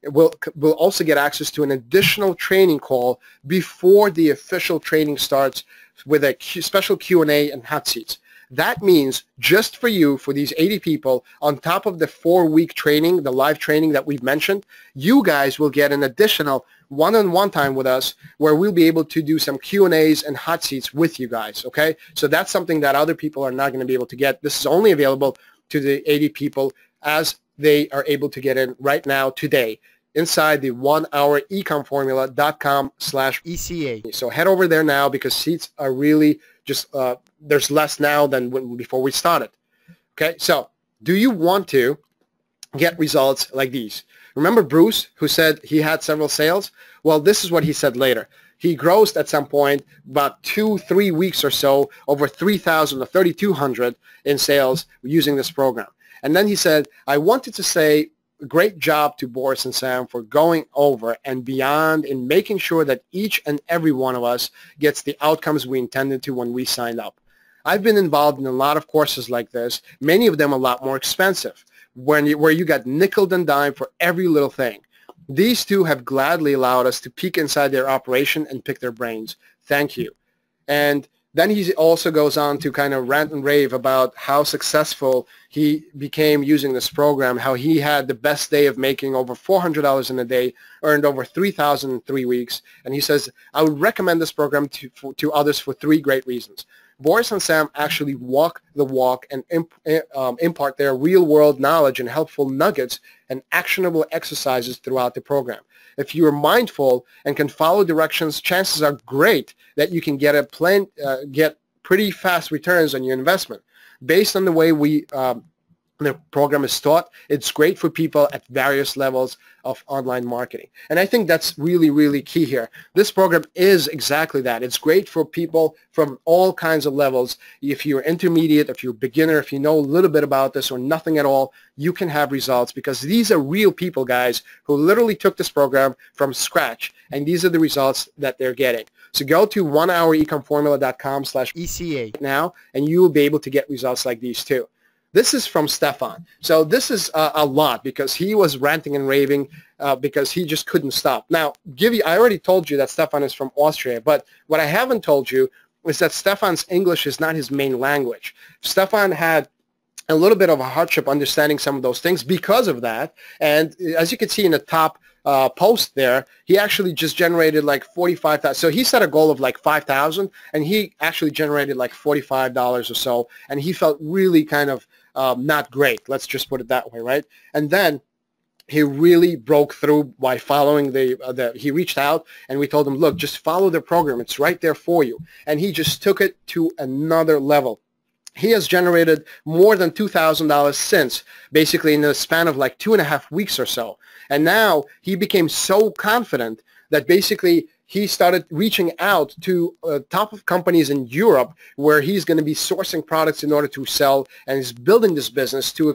will also get access to an additional training call before the official training starts with a special Q&A and hot seats. That means just for you, for these 80 people, on top of the 4-week training, the live training that we've mentioned, you guys will get an additional one-on-one time with us where we'll be able to do some Q&As and hot seats with you guys, okay? So that's something that other people are not going to be able to get. This is only available to the 80 people as they are able to get in right now today inside the 1hourecomformula.com/ECA. So head over there now, because seats are really just, there's less now than before we started. Okay, so do you want to get results like these? Remember Bruce, who said he had several sales? Well, this is what he said later. He grossed at some point about 2-3 weeks or so over 3,000 or 3,200 in sales using this program. And then he said, I wanted to say great job to Boris and Sam for going over and beyond in making sure that each and every one of us gets the outcomes we intended to when we signed up. I've been involved in a lot of courses like this, many of them a lot more expensive, where you got nickel and dime for every little thing. These two have gladly allowed us to peek inside their operation and pick their brains. Thank you. And then he also goes on to kind of rant and rave about how successful he became using this program, how he had the best day of making over $400 in a day, earned over $3,000 in 3 weeks. And he says, I would recommend this program to others for 3 great reasons. Boris and Sam actually walk the walk and impart their real-world knowledge and helpful nuggets and actionable exercises throughout the program. If you are mindful and can follow directions, chances are great that you can get pretty fast returns on your investment. based on the way the program is taught, it's great for people at various levels of online marketing. And I think that's really, really key here. This program is exactly that. It's great for people from all kinds of levels. If you're intermediate, if you're a beginner, if you know a little bit about this or nothing at all, you can have results, because these are real people, guys, who literally took this program from scratch, and these are the results that they're getting. So go to onehourecomformula.com/ECA now, and you will be able to get results like these too. This is from Stefan. So this is a lot, because he was ranting and raving because he just couldn't stop. Now, I already told you that Stefan is from Austria, but what I haven't told you is that Stefan's English is not his main language. Stefan had a little bit of a hardship understanding some of those things because of that. And as you can see in the top post there, he actually just generated like 45,000. So he set a goal of like 5,000, and he actually generated like $45 or so, and he felt really kind of not great. Let's just put it that way, right? And then he really broke through by following he reached out, and we told him, look, just follow the program. It's right there for you. And he just took it to another level. He has generated more than $2,000 since, basically in the span of like 2.5 weeks or so. And now he became so confident that basically he started reaching out to top of companies in Europe, where he's going to be sourcing products in order to sell, and he's building this business to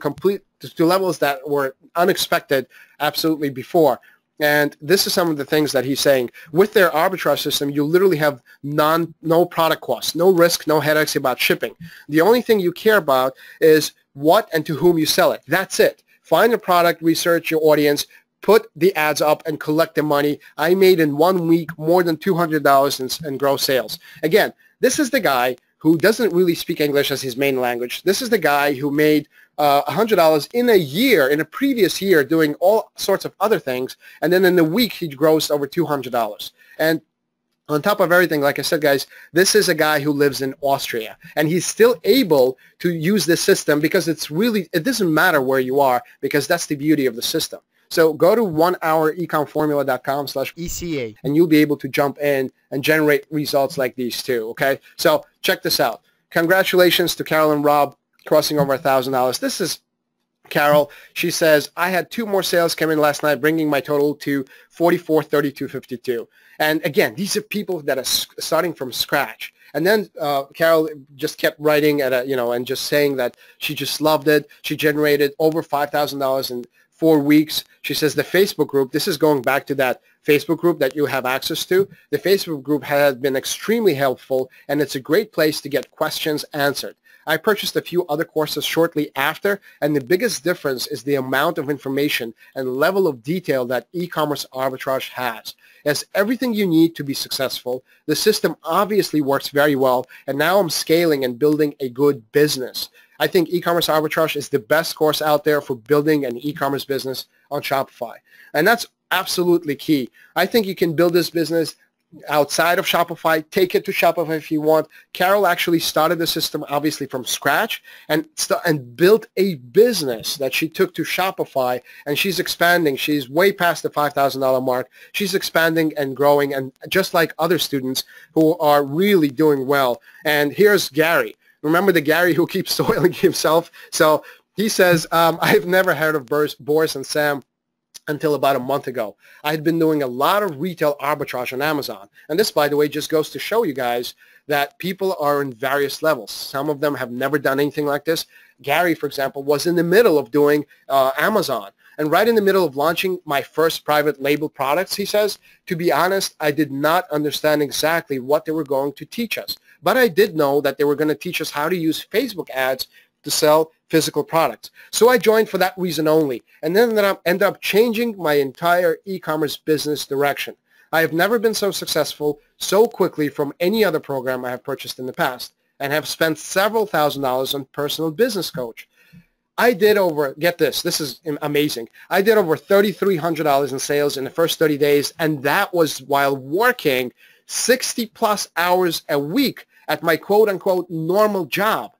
levels that were unexpected absolutely before. And this is some of the things that he's saying. With their arbitrage system, you literally have no product costs, no risk, no headaches about shipping. The only thing you care about is what and to whom you sell it. That's it. Find a product, research your audience, put the ads up, and collect the money. I made in 1 week more than $200 in gross sales. Again, this is the guy who doesn't really speak English as his main language. This is the guy who made $100 in a year, in a previous year, doing all sorts of other things, and then in a week he grossed over $200. And on top of everything, like I said, guys, this is a guy who lives in Austria, and he's still able to use this system, because it doesn't matter where you are, because that's the beauty of the system. So go to onehourecomformula.com/ECA, and you'll be able to jump in and generate results like these too, okay? So check this out. Congratulations to Carol and Rob crossing over $1,000. This is Carol. She says, I had 2 more sales come in last night, bringing my total to 44, 32, 52. And again, these are people that are starting from scratch. And then Carol just kept writing and just saying that she just loved it. She generated over $5,000 in 4 weeks. She says the Facebook group, this is going back to that Facebook group that you have access to. The Facebook group has been extremely helpful, and it's a great place to get questions answered. I purchased a few other courses shortly after, and the biggest difference is the amount of information and level of detail that e-commerce arbitrage has. It has everything you need to be successful. The system obviously works very well, and now I'm scaling and building a good business. I think e-commerce arbitrage is the best course out there for building an e-commerce business on Shopify. And that's absolutely key. I think you can build this business outside of Shopify, take it to Shopify if you want. Carol actually started the system obviously from scratch and built a business that she took to Shopify, and she's expanding. She's way past the $5,000 mark. She's expanding and growing, and just like other students who are really doing well. And here's Gary. Remember the Gary who keeps soiling himself? So he says, I've never heard of Boris and Sam until about a month ago. I had been doing a lot of retail arbitrage on Amazon. And this, by the way, just goes to show you guys that people are in various levels. Some of them have never done anything like this. Gary, for example, was in the middle of doing Amazon. And right in the middle of launching my first private label products, he says, to be honest, I did not understand exactly what they were going to teach us. But I did know that they were going to teach us how to use Facebook ads to sell physical products. So I joined for that reason only, and then ended up changing my entire e-commerce business direction. I have never been so successful so quickly from any other program I have purchased in the past, and have spent several $1,000s on personal business coach. I did over, get this is amazing, I did over $3,300 in sales in the first 30 days, and that was while working 60 plus hours a week at my quote-unquote normal job.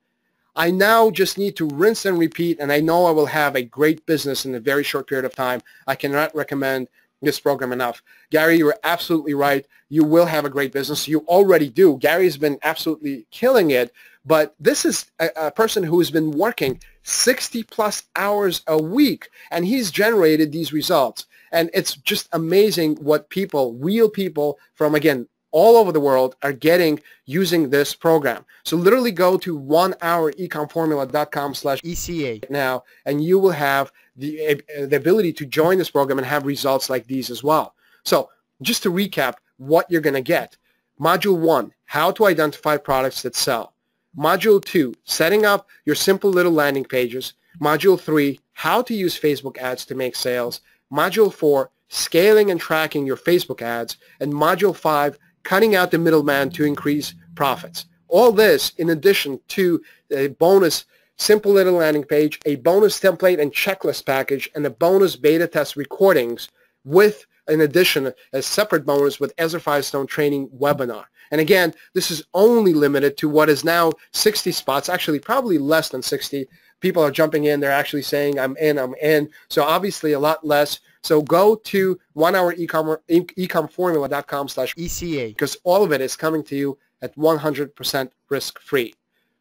I now just need to rinse and repeat, and I know I will have a great business in a very short period of time. I cannot recommend this program enough. Gary, you're absolutely right. You will have a great business. You already do. Gary's been absolutely killing it, but this is a person who has been working 60 plus hours a week, and he's generated these results. And it's just amazing what people, real people from, again, all over the world are getting using this program. So literally go to onehourecomformula.com/ECA now, and you will have the ability to join this program and have results like these as well. So just to recap what you're going to get. Module 1, how to identify products that sell. Module 2, setting up your simple little landing pages. Module 3, how to use Facebook ads to make sales. Module 4, scaling and tracking your Facebook ads. And Module 5, cutting out the middleman to increase profits. All this in addition to a bonus simple little landing page, a bonus template and checklist package, and a bonus beta test recordings with, in addition, a separate bonus with Ezra Firestone training webinar. And again, this is only limited to what is now 60 spots, actually probably less than 60. People are jumping in. They're actually saying, I'm in. So obviously a lot less. So go to onehourecomformula.com/ECA because all of it is coming to you at 100% risk-free.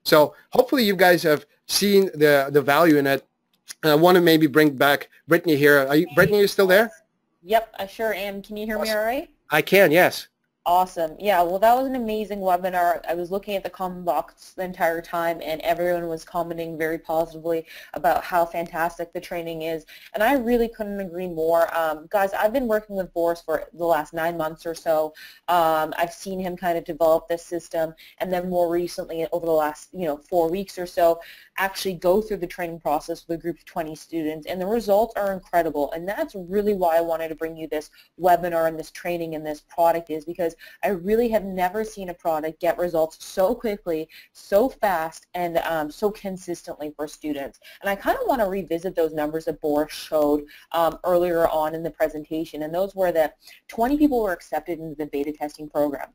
So hopefully you guys have seen the value in it. And I want to maybe bring back Brittany here. Brittany, are you still there? Yep, I sure am. Can you hear me all right? I can, yes. Awesome. Yeah, well, that was an amazing webinar. I was looking at the comment box the entire time, and everyone was commenting very positively about how fantastic the training is, and I really couldn't agree more. Guys, I've been working with Boris for the last 9 months or so. I've seen him kind of develop this system, and then more recently, over the last 4 weeks or so, actually go through the training process with a group of 20 students, and the results are incredible, and that's really why I wanted to bring you this webinar and this training and this product, is because I really have never seen a product get results so quickly, so fast, and so consistently for students. And I kind of want to revisit those numbers that Boris showed earlier on in the presentation, and those were that 20 people were accepted into the beta testing program.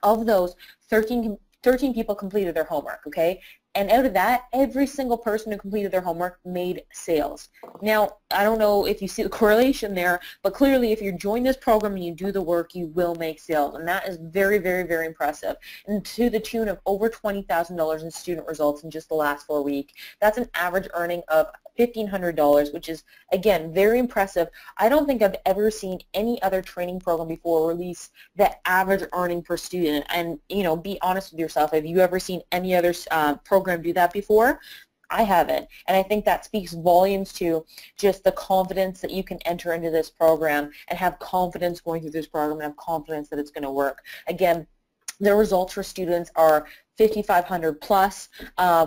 Of those, 13 people completed their homework, okay? And out of that, every single person who completed their homework made sales. Now, I don't know if you see the correlation there, but clearly if you join this program and you do the work, you will make sales. And that is very, very, very impressive. And to the tune of over $20,000 in student results in just the last 4 weeks. That's an average earning of $1,500, which is, again, very impressive. I don't think I've ever seen any other training program before release that average earning per student. And, be honest with yourself. Have you ever seen any other program do that before? I haven't. And I think that speaks volumes to just the confidence that you can enter into this program and have confidence going through this program and have confidence that it's going to work. Again, the results for students are $5,500 plus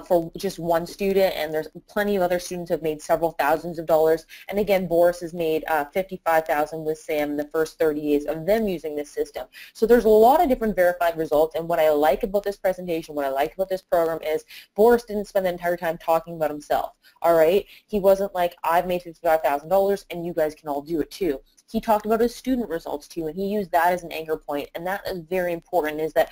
for just one student, and there's plenty of other students who have made several thousands of dollars. And again, Boris has made $55,000 with Sam in the first 30 days of them using this system. So there's a lot of different verified results, and what I like about this presentation, what I like about this program is Boris didn't spend the entire time talking about himself, all right? He wasn't like, I've made $55,000 and you guys can all do it too. He talked about his student results too, and he used that as an anchor point, and that is very important, is that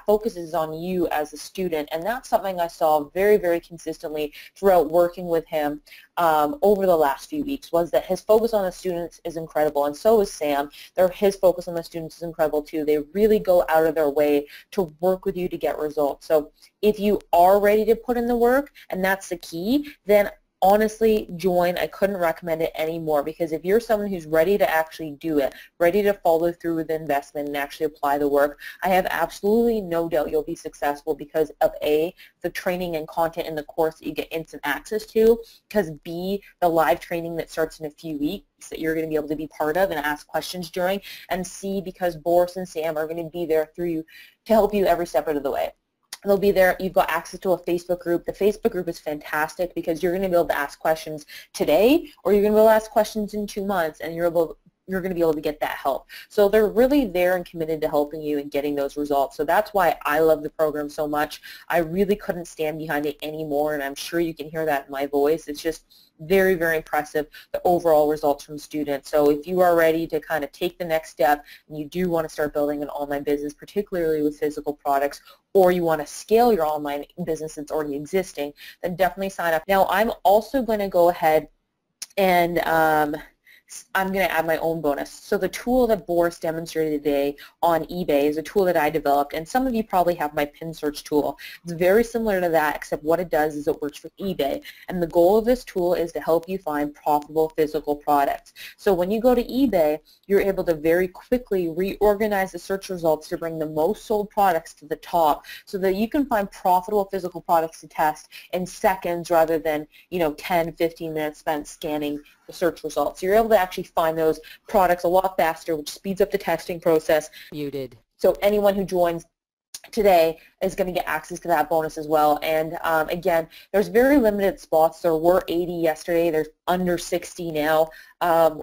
focuses on you as a student, and that's something I saw very, very consistently throughout working with him over the last few weeks, was that his focus on the students is incredible, and so is Sam. His focus on the students is incredible too. They really go out of their way to work with you to get results. So if you are ready to put in the work, and that's the key, then honestly, join. I couldn't recommend it anymore, because if you're someone who's ready to actually do it, ready to follow through with the investment and actually apply the work, I have absolutely no doubt you'll be successful because of A, the training and content in the course that you get instant access to, because B, the live training that starts in a few weeks that you're going to be able to be part of and ask questions during, and C, because Boris and Sam are going to be there through you to help you every step of the way. They'll be there. You've got access to a Facebook group. The Facebook group is fantastic because you're going to be able to ask questions today, or you're going to be able to ask questions in 2 months, and you're going to be able to get that help. So they're really there and committed to helping you and getting those results. So that's why I love the program so much. I really couldn't stand behind it anymore, and I'm sure you can hear that in my voice. It's just very, very impressive, the overall results from students. So if you are ready to kind of take the next step and you do want to start building an online business, particularly with physical products, or you want to scale your online business that's already existing, then definitely sign up. Now, I'm also going to go ahead and I'm going to add my own bonus. So the tool that Boris demonstrated today on eBay is a tool that I developed, and some of you probably have my pin search tool. It's very similar to that, except what it does is it works for eBay. And the goal of this tool is to help you find profitable physical products. So when you go to eBay, you're able to very quickly reorganize the search results to bring the most sold products to the top so that you can find profitable physical products to test in seconds rather than, 10, 15 minutes spent scanning the search results. You're able to actually find those products a lot faster, which speeds up the testing process. Muted. So anyone who joins today is going to get access to that bonus as well. And again, there's very limited spots. There were 80 yesterday. There's under 60 now.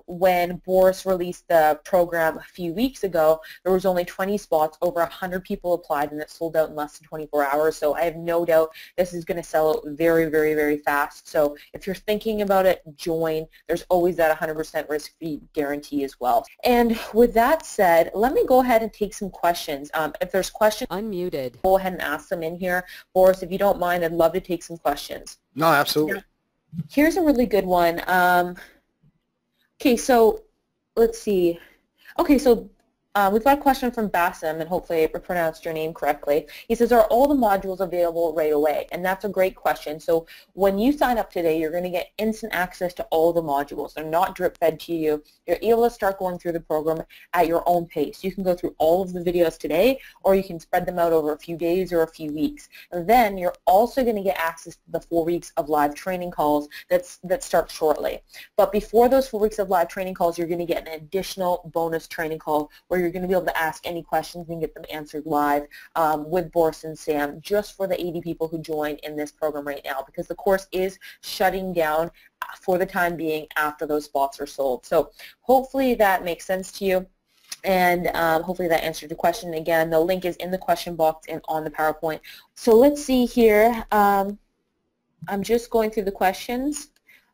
When Boris released the program a few weeks ago, there was only 20 spots. Over 100 people applied, and it sold out in less than 24 hours. So I have no doubt this is going to sell out very, very, very fast. So if you're thinking about it, join. There's always that 100% risk-free guarantee as well. And with that said, let me go ahead and take some questions. If there's questions, Unmuted. go ahead and ask them in here. Boris, if you don't mind, I'd love to take some questions. No, absolutely. Now, here's a really good one. Okay, so let's see. Okay, so we've got a question from Bassam, and hopefully I pronounced your name correctly. He says, are all the modules available right away? And that's a great question. So when you sign up today, you're going to get instant access to all the modules. They're not drip-fed to you. You're able to start going through the program at your own pace. You can go through all of the videos today, or you can spread them out over a few days or a few weeks. And then you're also going to get access to the 4 weeks of live training calls that start shortly. But before those 4 weeks of live training calls, you're going to get an additional bonus training call where you're going to be able to ask any questions and get them answered live with Boris and Sam, just for the 80 people who join in this program right now, because the course is shutting down for the time being after those spots are sold. So hopefully that makes sense to you, and hopefully that answered your question. Again, the link is in the question box and on the PowerPoint. So let's see here. I'm just going through the questions.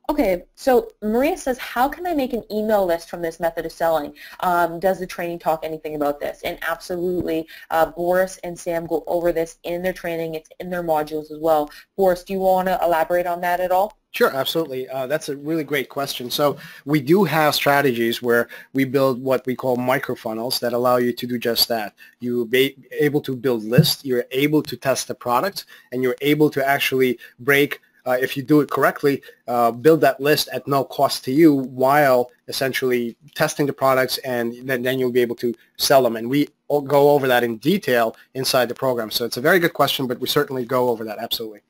Okay, so Maria says, how can I make an email list from this method of selling? Does the training talk anything about this? And absolutely, Boris and Sam go over this in their training. It's in their modules as well. Boris, do you want to elaborate on that at all? Sure, absolutely. That's a really great question. So we do have strategies where we build what we call microfunnels that allow you to do just that. You'll be able to build lists, you're able to test the product, and you're able to actually break if you do it correctly, build that list at no cost to you while essentially testing the products, and then you'll be able to sell them. And we go over that in detail inside the program. So it's a very good question, but we certainly go over that, absolutely.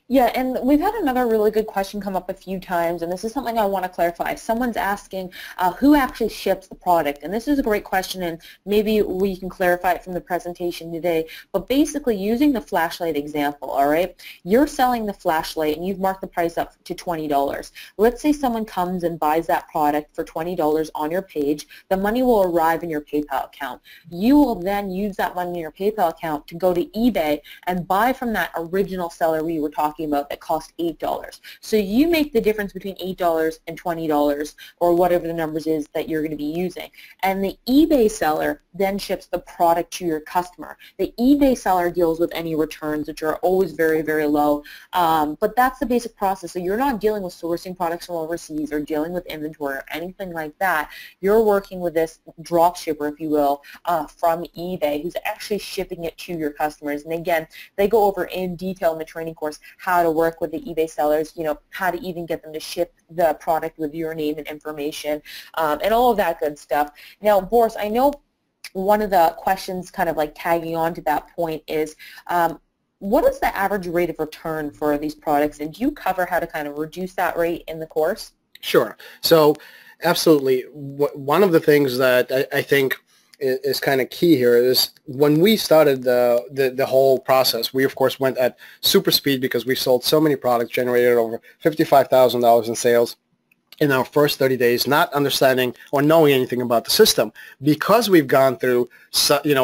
Yeah, and we've had another really good question come up a few times, and this is something I want to clarify. Someone's asking who actually ships the product, and this is a great question, and maybe we can clarify it from the presentation today. But basically, using the flashlight example, all right, you're selling the flashlight, and you've marked the price up to $20. Let's say someone comes and buys that product for $20 on your page. The money will arrive in your PayPal account. You will then use that money in your PayPal account to go to eBay and buy from that original seller we were talking about that cost $8. So you make the difference between $8 and $20, or whatever the numbers is that you're going to be using. And the eBay seller then ships the product to your customer. The eBay seller deals with any returns, which are always very, very low. But that's the basic process. So you're not dealing with sourcing products from overseas or dealing with inventory or anything like that. You're working with this drop shipper, if you will, from eBay, who's actually shipping it to your customers. And again, they go over in detail in the training course how to work with the eBay sellers, how to even get them to ship the product with your name and information, and all of that good stuff. Now, Boris, I know one of the questions kind of like tagging on to that point is, what is the average rate of return for these products, and do you cover how to kind of reduce that rate in the course? Sure. So absolutely. One of the things that I think is kind of key here is when we started the whole process, we of course went at super speed because we sold so many products, generated over $55,000 in sales in our first 30 days, not understanding or knowing anything about the system. Because we've gone through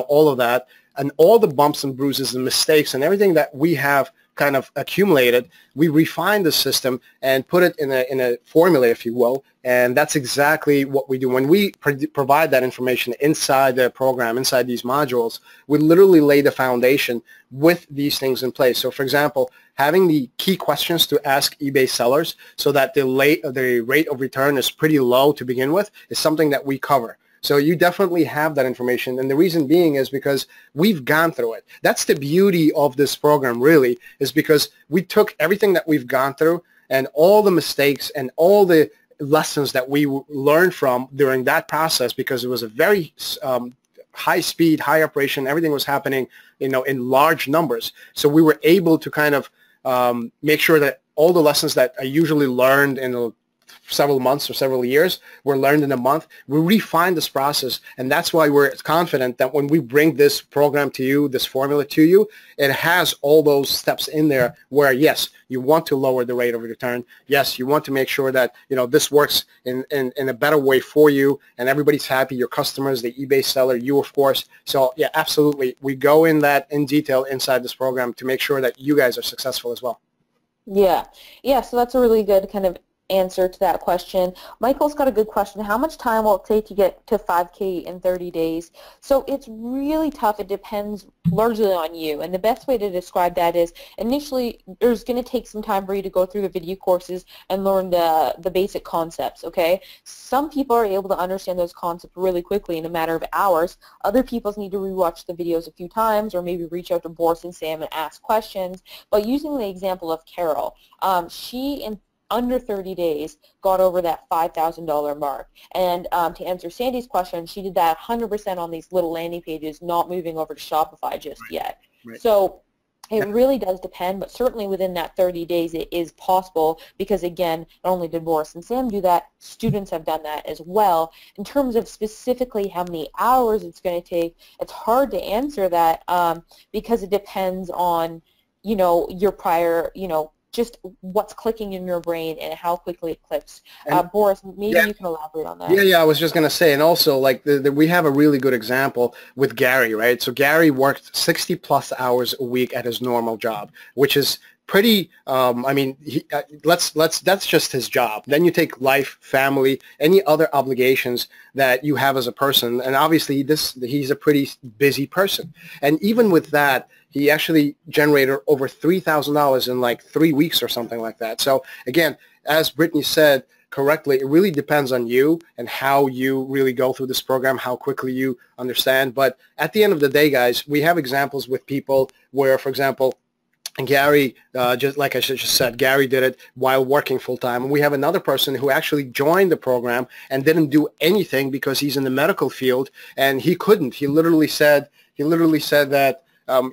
all of that and all the bumps and bruises and mistakes and everything that we have kind of accumulated, we refine the system and put it in a formula, if you will, and that's exactly what we do. When we provide that information inside the program, inside these modules, we literally lay the foundation with these things in place. So for example, having the key questions to ask eBay sellers so that the rate of return is pretty low to begin with is something that we cover. So you definitely have that information, and the reason being is because we've gone through it. That's the beauty of this program, really, is because we took everything that we've gone through and all the mistakes and all the lessons that we learned from during that process, because it was a very high speed, high operation. Everything was happening, you know, in large numbers. So we were able to kind of make sure that all the lessons that I usually learned in several months or several years were learned in a month. We refined this process, and that's why we're confident that when we bring this program to you, this formula to you, it has all those steps in there where, yes, you want to lower the rate of return. Yes, you want to make sure that, you know, this works in a better way for you, and everybody's happy, your customers, the eBay seller, you, of course. So, yeah, absolutely. We go in that in detail inside this program to make sure that you guys are successful as well. Yeah. Yeah, so that's a really good kind of answer to that question. Michael's got a good question. How much time will it take to get to 5K in 30 days? So it's really tough. It depends largely on you. And the best way to describe that is initially there's going to take some time for you to go through the video courses and learn the basic concepts, okay? Some people are able to understand those concepts really quickly in a matter of hours. Other people need to rewatch the videos a few times or maybe reach out to Boris and Sam and ask questions. But using the example of Carol, she in under 30 days got over that $5,000 mark. And to answer Sandy's question, she did that 100% on these little landing pages, not moving over to Shopify just yet. Right. So it really does depend, but certainly within that 30 days it is possible because, again, not only did Boris and Sam do that, students have done that as well. In terms of specifically how many hours it's going to take, it's hard to answer that because it depends on, you know, your prior, you know, just what's clicking in your brain and how quickly it clicks. Boris, maybe you can elaborate on that. Yeah, I was just going to say, and also, like, we have a really good example with Gary, right? So Gary worked 60-plus hours a week at his normal job, which is pretty, I mean, that's just his job. Then you take life, family, any other obligations that you have as a person, and obviously he's a pretty busy person. And even with that, he actually generated over $3,000 in like 3 weeks or something like that. So again, as Brittany said correctly, it really depends on you and how you really go through this program, how quickly you understand. But at the end of the day, guys, we have examples with people where, for example, Gary, just like I just said, Gary did it while working full-time. And we have another person who actually joined the program and didn't do anything because he's in the medical field, and he couldn't. He literally said that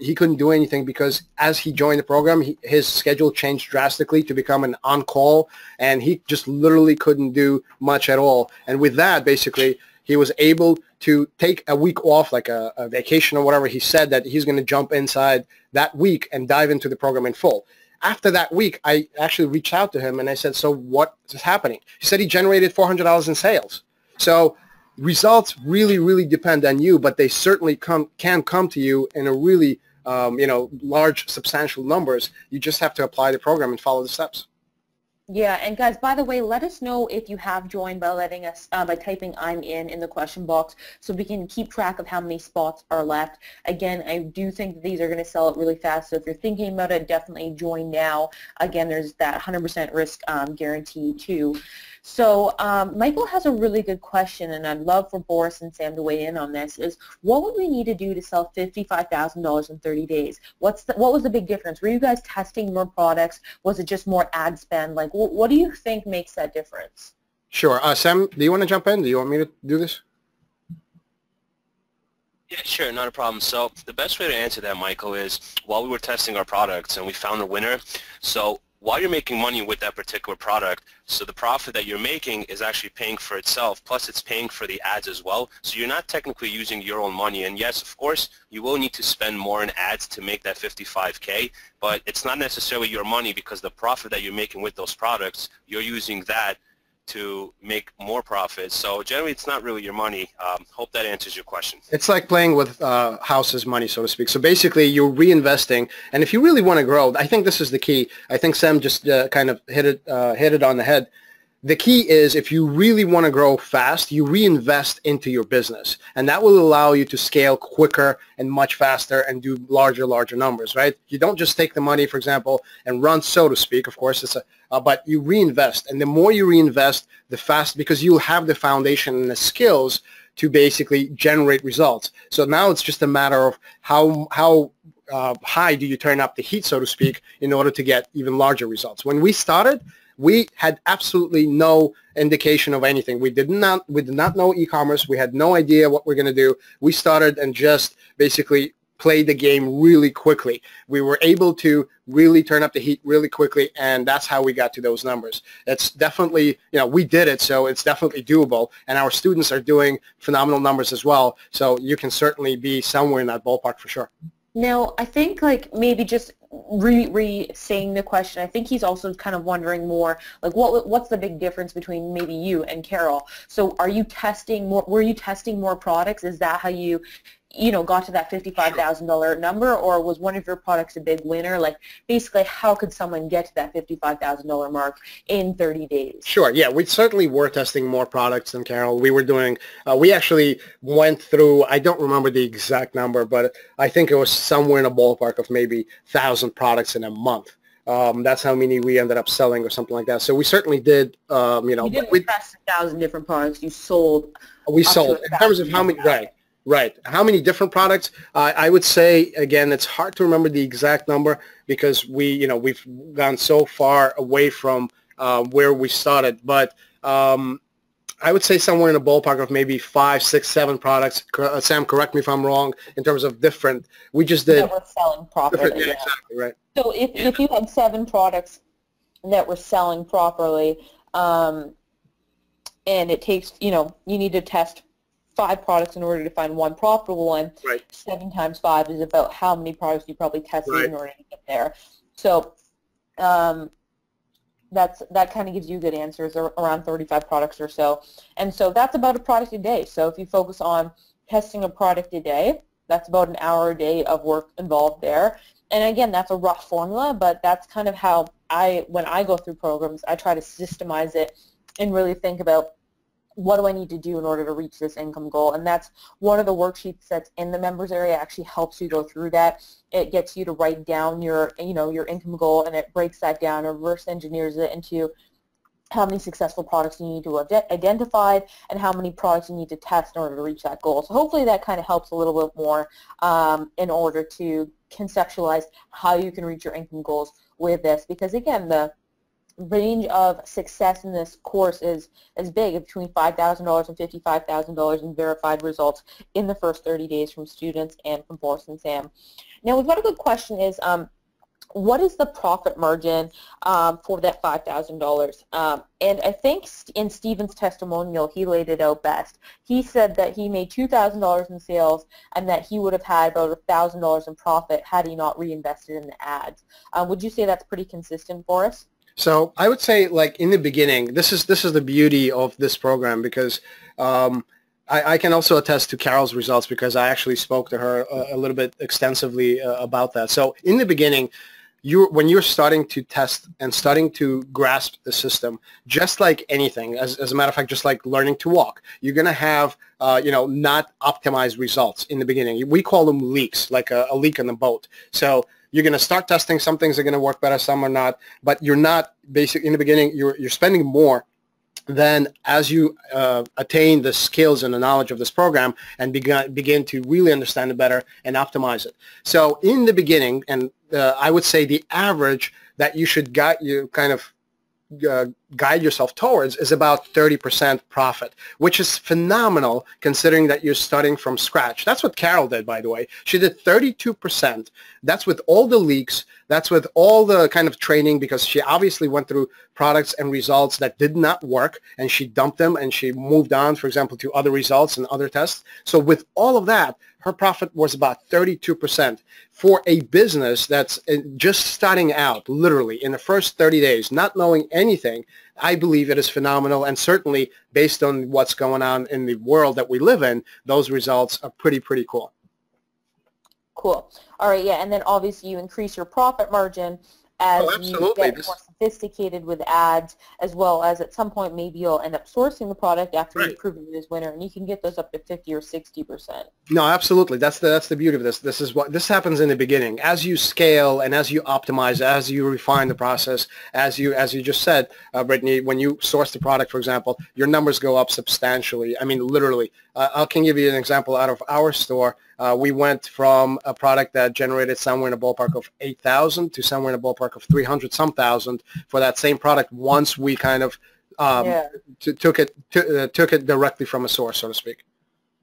he couldn't do anything because as he joined the program, his schedule changed drastically to become an on-call, and he just literally couldn't do much at all. And with that, basically, he was able to take a week off, like a vacation or whatever. He said that he's going to jump inside that week and dive into the program in full. After that week, I actually reached out to him and I said, so what is happening? He said he generated $400 in sales. So results really, really depend on you, but they certainly can come to you in a really, large, substantial numbers. You just have to apply the program and follow the steps. Yeah, and guys, by the way, let us know if you have joined by letting us by typing "I'm in" the question box, so we can keep track of how many spots are left. Again, I do think that these are going to sell it really fast, so if you're thinking about it, definitely join now. Again, there's that 100% risk guarantee too. So Michael has a really good question, and I'd love for Boris and Sam to weigh in on this, is what would we need to do to sell $55,000 in 30 days? What was the big difference? Were you guys testing more products? Was it just more ad spend? Like, what do you think makes that difference? Sure. Sam, do you want to jump in? Do you want me to do this? Yeah, sure, not a problem. So the best way to answer that, Michael, is while we were testing our products and we found a winner, so while you're making money with that particular product, so the profit that you're making is actually paying for itself, plus it's paying for the ads as well. So you're not technically using your own money. And yes, of course, you will need to spend more in ads to make that 55K, but it's not necessarily your money because the profit that you're making with those products, you're using that to make more profit. So generally, it's not really your money. Hope that answers your question. It's like playing with house's money, so to speak. So basically, you're reinvesting, and if you really want to grow, I think this is the key. I think Sam just kind of hit it on the head. The key is if you really want to grow fast, you reinvest into your business, and that will allow you to scale quicker and much faster and do larger numbers, right? You don't just take the money, for example, and run, so to speak. Of course, it's but you reinvest, and the more you reinvest, the faster, because you have the foundation and the skills to basically generate results. So now it's just a matter of how high do you turn up the heat, so to speak, in order to get even larger results. When we started, we had absolutely no indication of anything. We did not know e-commerce. We had no idea what we're going to do. We started and just basically played the game really quickly. We were able to really turn up the heat really quickly, and that's how we got to those numbers. It's definitely, we did it, so it's definitely doable, and our students are doing phenomenal numbers as well, so you can certainly be somewhere in that ballpark for sure. Now, I think maybe just re-saying the question, I think he's also kind of wondering more, what's the big difference between maybe you and Carol? So are you testing more, were you testing more products? Is that how you got to that $55,000 number, or was one of your products a big winner? Basically, how could someone get to that $55,000 mark in 30 days? Sure, yeah, we certainly were testing more products than Carol. We were doing, we actually went through, I don't remember the exact number, but I think it was somewhere in a ballpark of maybe 1,000 products in a month. That's how many we ended up selling or something like that. So we certainly did, You didn't test 1,000 different products. You sold. We sold, in terms of how many, Right. How many different products? I would say, again, it's hard to remember the exact number because we've gone so far away from where we started. But I would say somewhere in a ballpark of maybe 5, 6, 7 products. Sam, correct me if I'm wrong, in terms of different. We just did. That were selling properly. Yeah, exactly, right. So if you had 7 products that were selling properly, and it takes, you need to test 5 products in order to find one profitable one. Right. 7 times 5 is about how many products you probably tested in order to get there. So that kind of gives you good answers, around 35 products or so. And so that's about a product a day. So if you focus on testing a product a day, that's about an hour a day of work involved there. And again, that's a rough formula, but that's kind of how when I go through programs, I try to systemize it and really think about, what do I need to do in order to reach this income goal? And that's one of the worksheets that's in the members area. Actually helps you go through that. It gets you to write down your income goal, and it breaks that down, reverse engineers it into how many successful products you need to identify and how many products you need to test in order to reach that goal. So hopefully that kind of helps a little bit more in order to conceptualize how you can reach your income goals with this, because again, the range of success in this course is big, between $5,000 and $55,000 in verified results in the first 30 days from students and from Boris and Sam. Now, we've got a good question is, what is the profit margin for that $5,000? And I think in Stephen's testimonial, he laid it out best. He said that he made $2,000 in sales and that he would have had about $1,000 in profit had he not reinvested in the ads. Would you say that's pretty consistent for us? So I would say, in the beginning, this is the beauty of this program, because I can also attest to Carol's results because I actually spoke to her a little bit extensively about that. So in the beginning, when you're starting to test and starting to grasp the system, just like anything, as a matter of fact, just like learning to walk, you're going to have not optimized results in the beginning. We call them leaks, like a leak in a boat. So you're going to start testing. Some things are going to work better, some are not. But you're not basically in the beginning. You're spending more than as you attain the skills and the knowledge of this program and begin to really understand it better and optimize it. So in the beginning, and I would say the average that you should guide yourself towards is about 30% profit, which is phenomenal considering that you're starting from scratch. That's what Carol did, by the way. She did 32%. That's with all the leaks. That's with all the kind of training, because she obviously went through products and results that did not work, and she dumped them and she moved on, for example, to other results and other tests. So with all of that, her profit was about 32%. For a business that's just starting out, literally, in the first 30 days, not knowing anything, I believe it is phenomenal, and certainly based on what's going on in the world that we live in, those results are pretty cool. Cool. All right, yeah, and then obviously you increase your profit margin as you get more sophisticated with ads, as well as at some point maybe you'll end up sourcing the product after you've proven it is winner, and you can get those up to 50 or 60%. No, absolutely. That's the beauty of this. This happens in the beginning. As you scale and as you optimize, as you refine the process, as you just said, Brittany, when you source the product, for example, your numbers go up substantially. I mean, literally. I can give you an example out of our store. We went from a product that generated somewhere in the ballpark of 8,000 to somewhere in the ballpark of 300-some thousand for that same product once we kind of took it directly from a source, so to speak.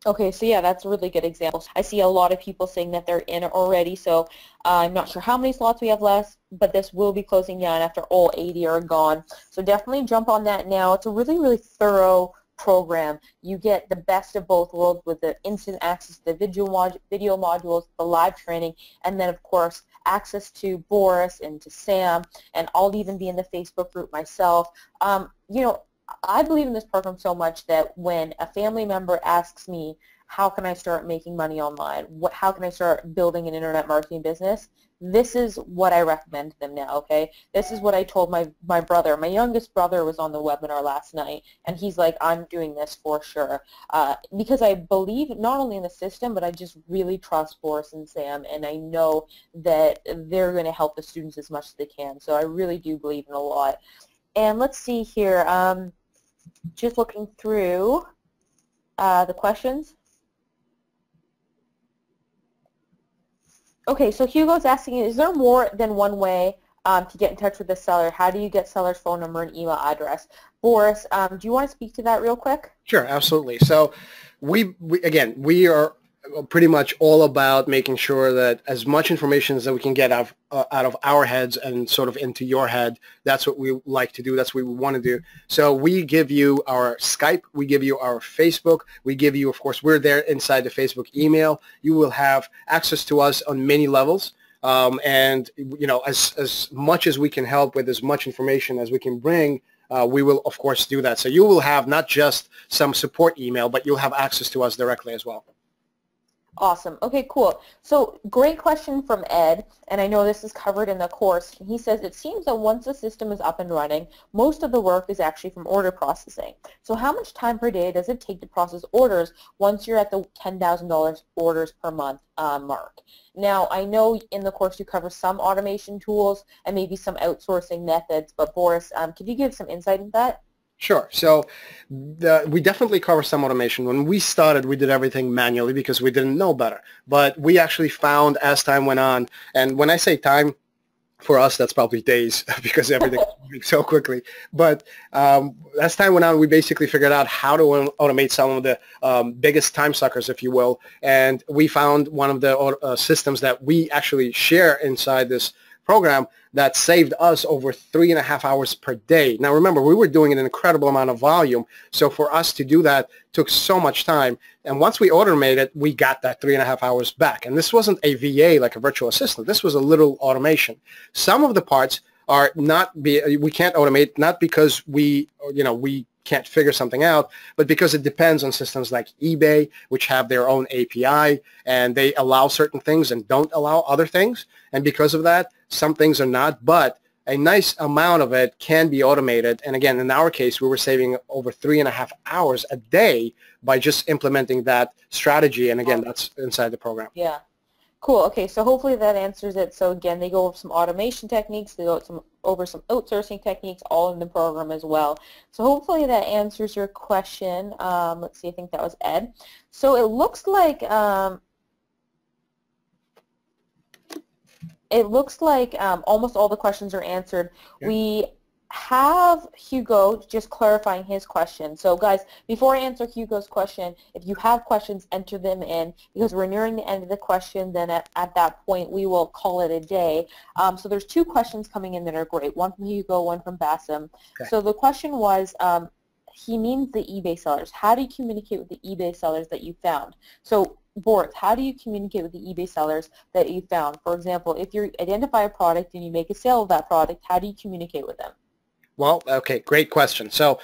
Okay, so yeah, that's a really good example. I see a lot of people saying that they're in it already, so I'm not sure how many slots we have left, but this will be closing down after all 80 are gone. So definitely jump on that now. It's a really thorough program. You get the best of both worlds with the instant access to the video modules, the live training, and then of course access to Boris and to Sam, and I'll even be in the Facebook group myself. You know, I believe in this program so much that when a family member asks me, how can I start making money online? How can I start building an internet marketing business? This is what I recommend to them now, okay? This is what I told my brother. My youngest brother was on the webinar last night, and he's like, I'm doing this for sure. Because I believe not only in the system, but I just really trust Boris and Sam, and I know that they're going to help the students as much as they can. So I really do believe in a lot. And let's see here, just looking through the questions. Okay, so Hugo's asking, is there more than one way to get in touch with the seller? How do you get seller's phone number and email address? Boris, do you want to speak to that real quick? Sure, absolutely. So we are pretty much all about making sure that as much information as that we can get out of our heads and sort of into your head, that's what we like to do. That's what we want to do. So we give you our Skype, we give you our Facebook, we give you, of course, we're there inside the Facebook email. You will have access to us on many levels. And, you know, as much as we can help with as much information as we can bring, we will, of course, do that. So you will have not just some support email, but you'll have access to us directly as well. Awesome. Okay, cool. So great question from Ed, and I know this is covered in the course. He says, it seems that once the system is up and running, most of the work is actually from order processing. So how much time per day does it take to process orders once you're at the $10,000 orders per month mark? Now, I know in the course you cover some automation tools and maybe some outsourcing methods, but Boris, could you give some insight into that? Sure. So we definitely cover some automation. When we started, we did everything manually because we didn't know better. But we actually found as time went on, and when I say time, for us, that's probably days because everything moves so quickly. But as time went on, we basically figured out how to automate some of the biggest time suckers, if you will. And we found one of the systems that we actually share inside this program that saved us over 3.5 hours per day. Now remember, we were doing an incredible amount of volume, so for us to do that took so much time. And once we automated, we got that 3.5 hours back. And this wasn't a VA like a virtual assistant. This was a little automation. Some of the parts are we can't automate, not because we can't figure something out, but because it depends on systems like eBay, which have their own API, and they allow certain things and don't allow other things. And because of that, some things are not, but a nice amount of it can be automated. And again, in our case, we were saving over 3.5 hours a day by just implementing that strategy. And again, that's inside the program. Yeah. Cool. Okay, so hopefully that answers it. So again, they go over some automation techniques, they go over some outsourcing techniques, all in the program as well. So hopefully that answers your question. Let's see, I think that was Ed. So it looks like almost all the questions are answered. Yeah. We have Hugo just clarifying his question. So guys, before I answer Hugo's question, if you have questions, enter them in, because we're nearing the end of the question. Then at that point, we will call it a day. So there's 2 questions coming in that are great. One from Hugo, one from Bassem. Okay. So the question was, he means the eBay sellers. How do you communicate with the eBay sellers that you found? So Boris, how do you communicate with the eBay sellers that you found? For example, if you identify a product and you make a sale of that product, how do you communicate with them? Well, okay, great question. So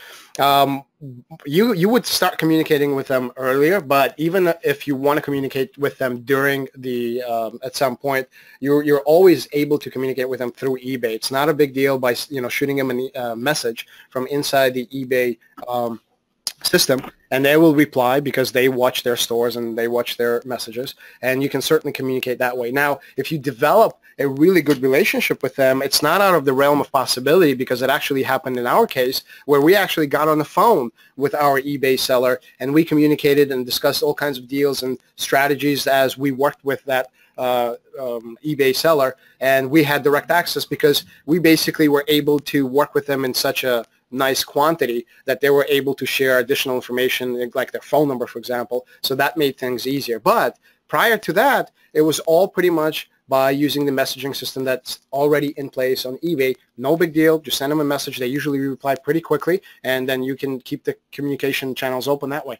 you would start communicating with them earlier, but even if you want to communicate with them during the at some point, you're always able to communicate with them through eBay. It's not a big deal by shooting them a message from inside the eBay system, and they will reply because they watch their stores and they watch their messages, and you can certainly communicate that way. Now, if you develop a really good relationship with them, it's not out of the realm of possibility, because it actually happened in our case where we actually got on the phone with our eBay seller and we communicated and discussed all kinds of deals and strategies as we worked with that eBay seller, and we had direct access because we basically were able to work with them in such a nice quantity that they were able to share additional information, like their phone number, for example. So that made things easier. But prior to that, it was all pretty much by using the messaging system that's already in place on eBay. No big deal. Just send them a message. They usually reply pretty quickly, and then you can keep the communication channels open that way.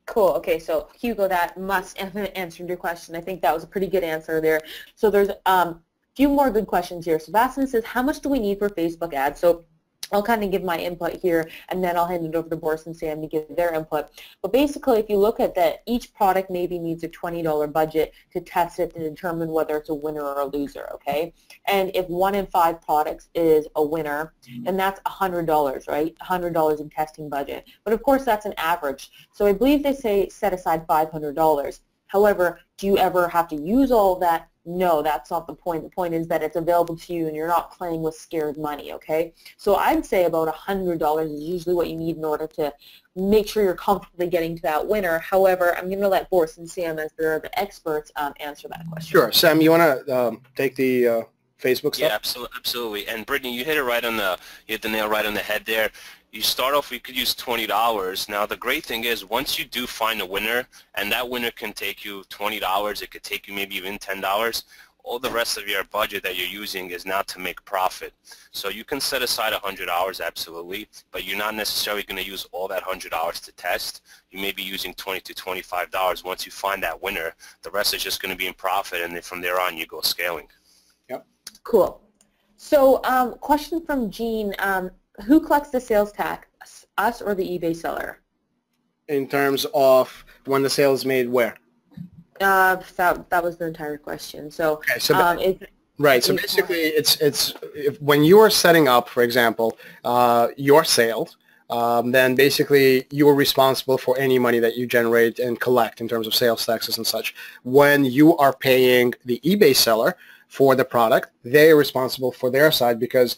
Cool. Okay, so Hugo, that must have answered your question. I think that was a pretty good answer there. So there's a few more good questions here. Sebastian says, how much do we need for Facebook ads? So I'll kind of give my input here, and then I'll hand it over to Boris and Sam to give their input. But basically, if you look at that, each product maybe needs a $20 budget to test it to determine whether it's a winner or a loser, okay? And if 1 in 5 products is a winner, then that's $100, right? $100 in testing budget. But of course, that's an average. So I believe they say set aside $500. However, do you ever have to use all of that? No, that's not the point. The point is that it's available to you and you're not playing with scared money, okay? So I'd say about $100 is usually what you need in order to make sure you're comfortably getting to that winner. However, I'm going to let Boris and Sam, as they're the experts, answer that question. Sure. Sam, you want to take the Facebook stuff? Yeah, absolutely. And Brittany, you hit the nail right on the head there. You start off, we could use $20. Now, the great thing is once you do find a winner, and that winner can take you $20, it could take you maybe even $10, all the rest of your budget that you're using is now to make profit. So you can set aside $100, absolutely, but you're not necessarily going to use all that $100 to test. You may be using $20 to $25. Once you find that winner, the rest is just going to be in profit, and then from there on, you go scaling. Yep. Cool. So question from Gene. Who collects the sales tax, us or the eBay seller? In terms of when the sale is made, where? That was the entire question. So, okay, so right. So basically, it's when you are setting up, for example, your sales, then basically you are responsible for any money that you generate and collect in terms of sales taxes and such. When you are paying the eBay seller for the product, they are responsible for their side, because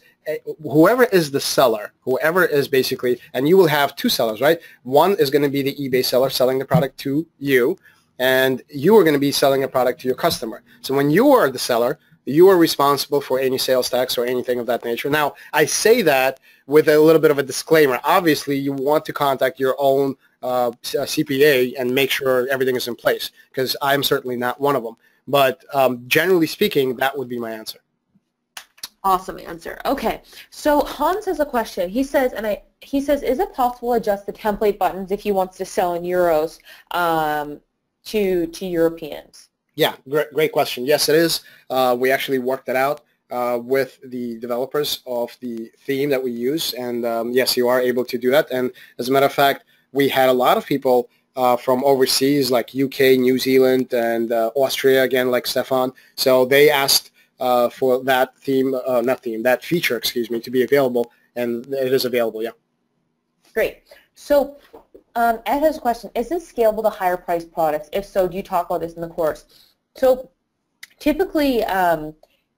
whoever is the seller, whoever is basically, and you will have two sellers, right? One is going to be the eBay seller selling the product to you, and you are going to be selling a product to your customer. So when you are the seller, you are responsible for any sales tax or anything of that nature. Now, I say that with a little bit of a disclaimer. Obviously, you want to contact your own CPA and make sure everything is in place, because I'm certainly not one of them. But generally speaking, that would be my answer. Awesome answer. Okay, so Hans has a question. He says, is it possible to adjust the template buttons if he wants to sell in euros to Europeans? Yeah, great question. Yes, it is. We actually worked that out with the developers of the theme that we use, and yes, you are able to do that. And as a matter of fact, we had a lot of people from overseas, like UK, New Zealand, and Austria, again, like Stefan. So they asked for that that feature, excuse me, to be available, and it is available, yeah. Great. So Ed has a question. Is this scalable to higher priced products? If so, do you talk about this in the course? So typically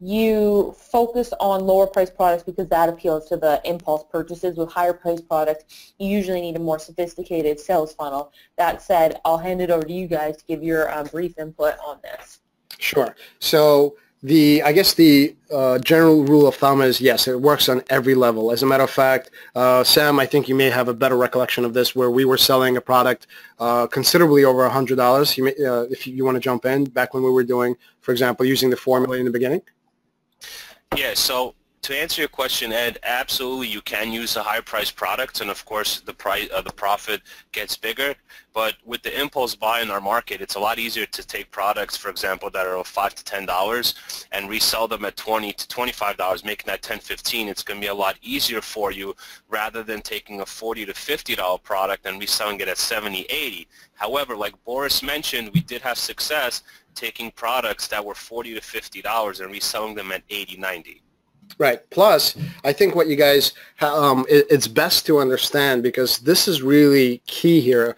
you focus on lower priced products because that appeals to the impulse purchases. With higher priced products, you usually need a more sophisticated sales funnel. That said, I'll hand it over to you guys to give your brief input on this. Sure. So I guess the general rule of thumb is, yes, it works on every level. As a matter of fact, Sam, I think you may have a better recollection of this, where we were selling a product considerably over $100. If you want to jump in, back when we were doing, for example, using the formula in the beginning. Yeah, so To answer your question, Ed, absolutely you can use the higher priced products, and of course the profit gets bigger. But with the impulse buy in our market, it's a lot easier to take products, for example, that are $5 to $10 and resell them at $20 to $25, making that $10, $15. It's going to be a lot easier for you rather than taking a $40 to $50 product and reselling it at $70, $80. However, like Boris mentioned, we did have success taking products that were $40 to $50 and reselling them at $80, $90. Right. Plus, I think what you guys, it's best to understand, because this is really key here.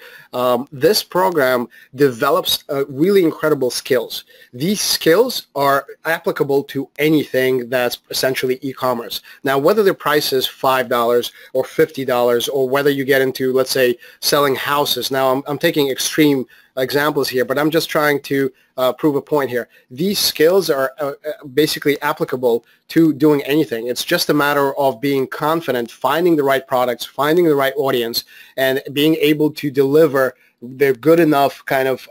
This program develops really incredible skills. These skills are applicable to anything that's essentially e-commerce. Now, whether the price is $5 or $50, or whether you get into, let's say, selling houses. Now, I'm taking extreme examples here, but I'm just trying to prove a point here. These skills are basically applicable to doing anything. It's just a matter of being confident, finding the right products, finding the right audience, and being able to deliver the good enough kind of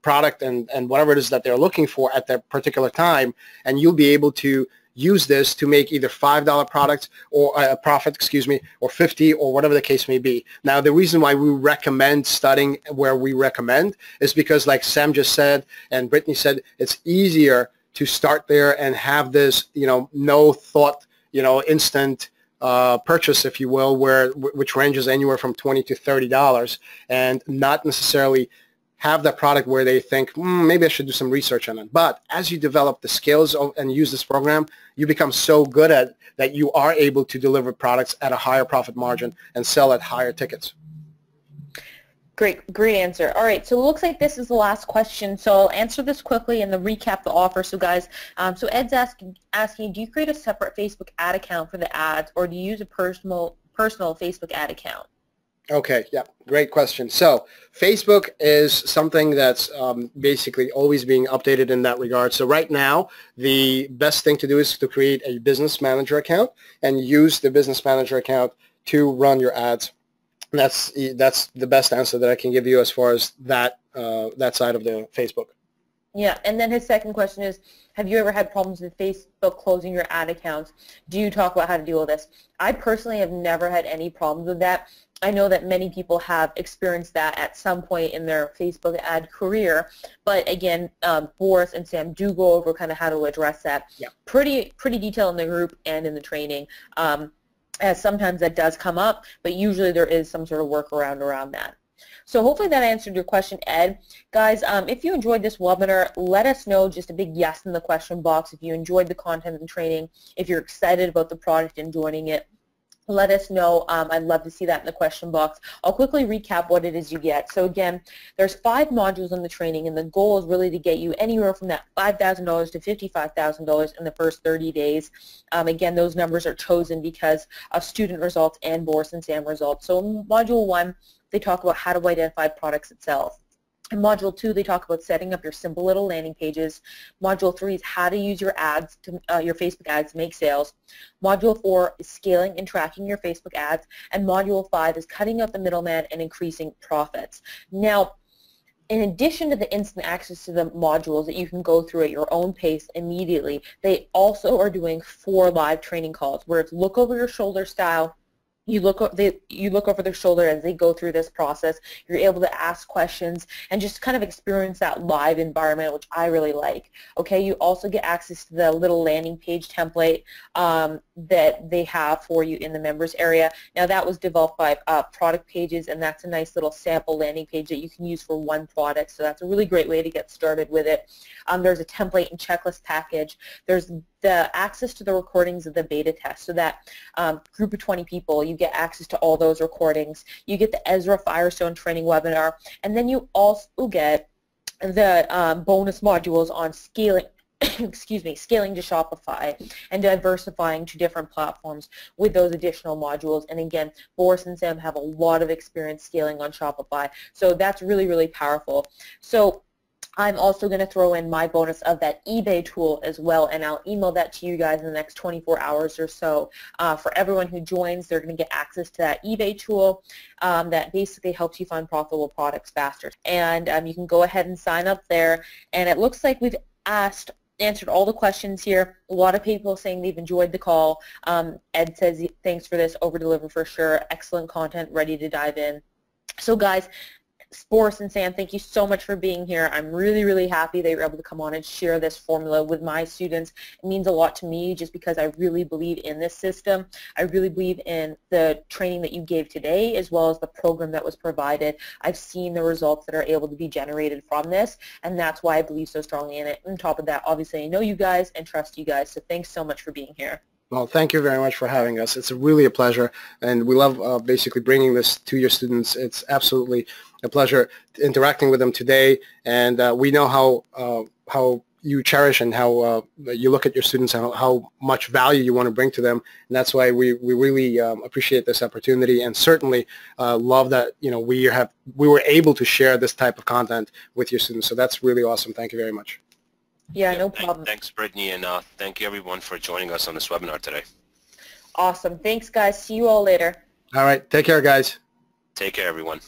product and whatever it is that they're looking for at that particular time, and you'll be able to use this to make either $5 products or a profit, or 50, or whatever the case may be. Now, the reason why we recommend studying where we recommend is because, like Sam just said and Brittany said, it's easier to start there and have this, no thought, instant purchase, if you will, which ranges anywhere from $20 to $30, and not necessarily have that product where they think, maybe I should do some research on it. But as you develop the skills and use this program, you become so good at it that you are able to deliver products at a higher profit margin and sell at higher tickets. Great answer. All right, so it looks like this is the last question, so I'll answer this quickly and then recap the offer. So guys, so Ed's asking, do you create a separate Facebook ad account for the ads, or do you use a personal Facebook ad account? Okay, yeah, great question. So Facebook is something that's basically always being updated in that regard. So right now, the best thing to do is to create a business manager account and use the business manager account to run your ads. And that's the best answer that I can give you as far as that side of the Facebook. Yeah, and then his second question is, have you ever had problems with Facebook closing your ad accounts? Do you talk about how to deal with this? I personally have never had any problems with that. I know that many people have experienced that at some point in their Facebook ad career, but again, Boris and Sam do go over kind of how to address that. Yeah. Pretty detailed in the group and in the training, as sometimes that does come up, but usually there is some sort of workaround around that. So hopefully that answered your question, Ed. Guys, if you enjoyed this webinar, let us know, just a big yes in the question box if you enjoyed the content and training, if you're excited about the product and joining it. Let us know. I'd love to see that in the question box. I'll quickly recap what it is you get. So again, there's 5 modules in the training, and the goal is really to get you anywhere from that $5,000 to $55,000 in the first 30 days. Again, those numbers are chosen because of student results and Boris and Sam results. So in Module 1, they talk about how to identify products itself. In Module 2, they talk about setting up your simple little landing pages. Module 3 is how to use your ads, your Facebook ads to make sales. Module 4 is scaling and tracking your Facebook ads. And Module 5 is cutting out the middleman and increasing profits. Now, in addition to the instant access to the modules that you can go through at your own pace immediately, they also are doing 4 live training calls where it's look over your shoulder style. You look over their shoulder as they go through this process. You're able to ask questions and just kind of experience that live environment, which I really like. Okay, you also get access to the little landing page template that they have for you in the members area. Now that was developed by Product Pages, and that's a nice little sample landing page that you can use for one product. So that's a really great way to get started with it. There's a template and checklist package. There's the access to the recordings of the beta test. So that group of 20 people, you get access to all those recordings. You get the Ezra Firestone training webinar, and then you also get the bonus modules on scaling, scaling to Shopify and diversifying to different platforms with those additional modules. And again, Boris and Sam have a lot of experience scaling on Shopify, so that's really, really powerful. So I'm also going to throw in my bonus of that eBay tool as well, and I'll email that to you guys in the next 24 hours or so. For everyone who joins, they're going to get access to that eBay tool that basically helps you find profitable products faster. And you can go ahead and sign up there, and it looks like we've asked answered all the questions here. A lot of people saying they've enjoyed the call. Ed says thanks for this, over-deliver for sure. Excellent content, ready to dive in. So guys, Boris and Sam, thank you so much for being here. I'm really, really happy they were able to come on and share this formula with my students. It means a lot to me just because I really believe in this system. I really believe in the training that you gave today as well as the program that was provided. I've seen the results that are able to be generated from this, and that's why I believe so strongly in it. On top of that, obviously, I know you guys and trust you guys, so thanks so much for being here. Well, thank you very much for having us. It's really a pleasure, and we love basically bringing this to your students. It's absolutely a pleasure interacting with them today, and we know how you cherish and how you look at your students and how much value you want to bring to them, and that's why we really appreciate this opportunity, and certainly love that we were able to share this type of content with your students. So that's really awesome. Thank you very much. Yeah, no problem. Thanks, Brittany, and thank you everyone for joining us on this webinar today. Awesome. Thanks, guys. See you all later. All right. Take care, guys. Take care, everyone.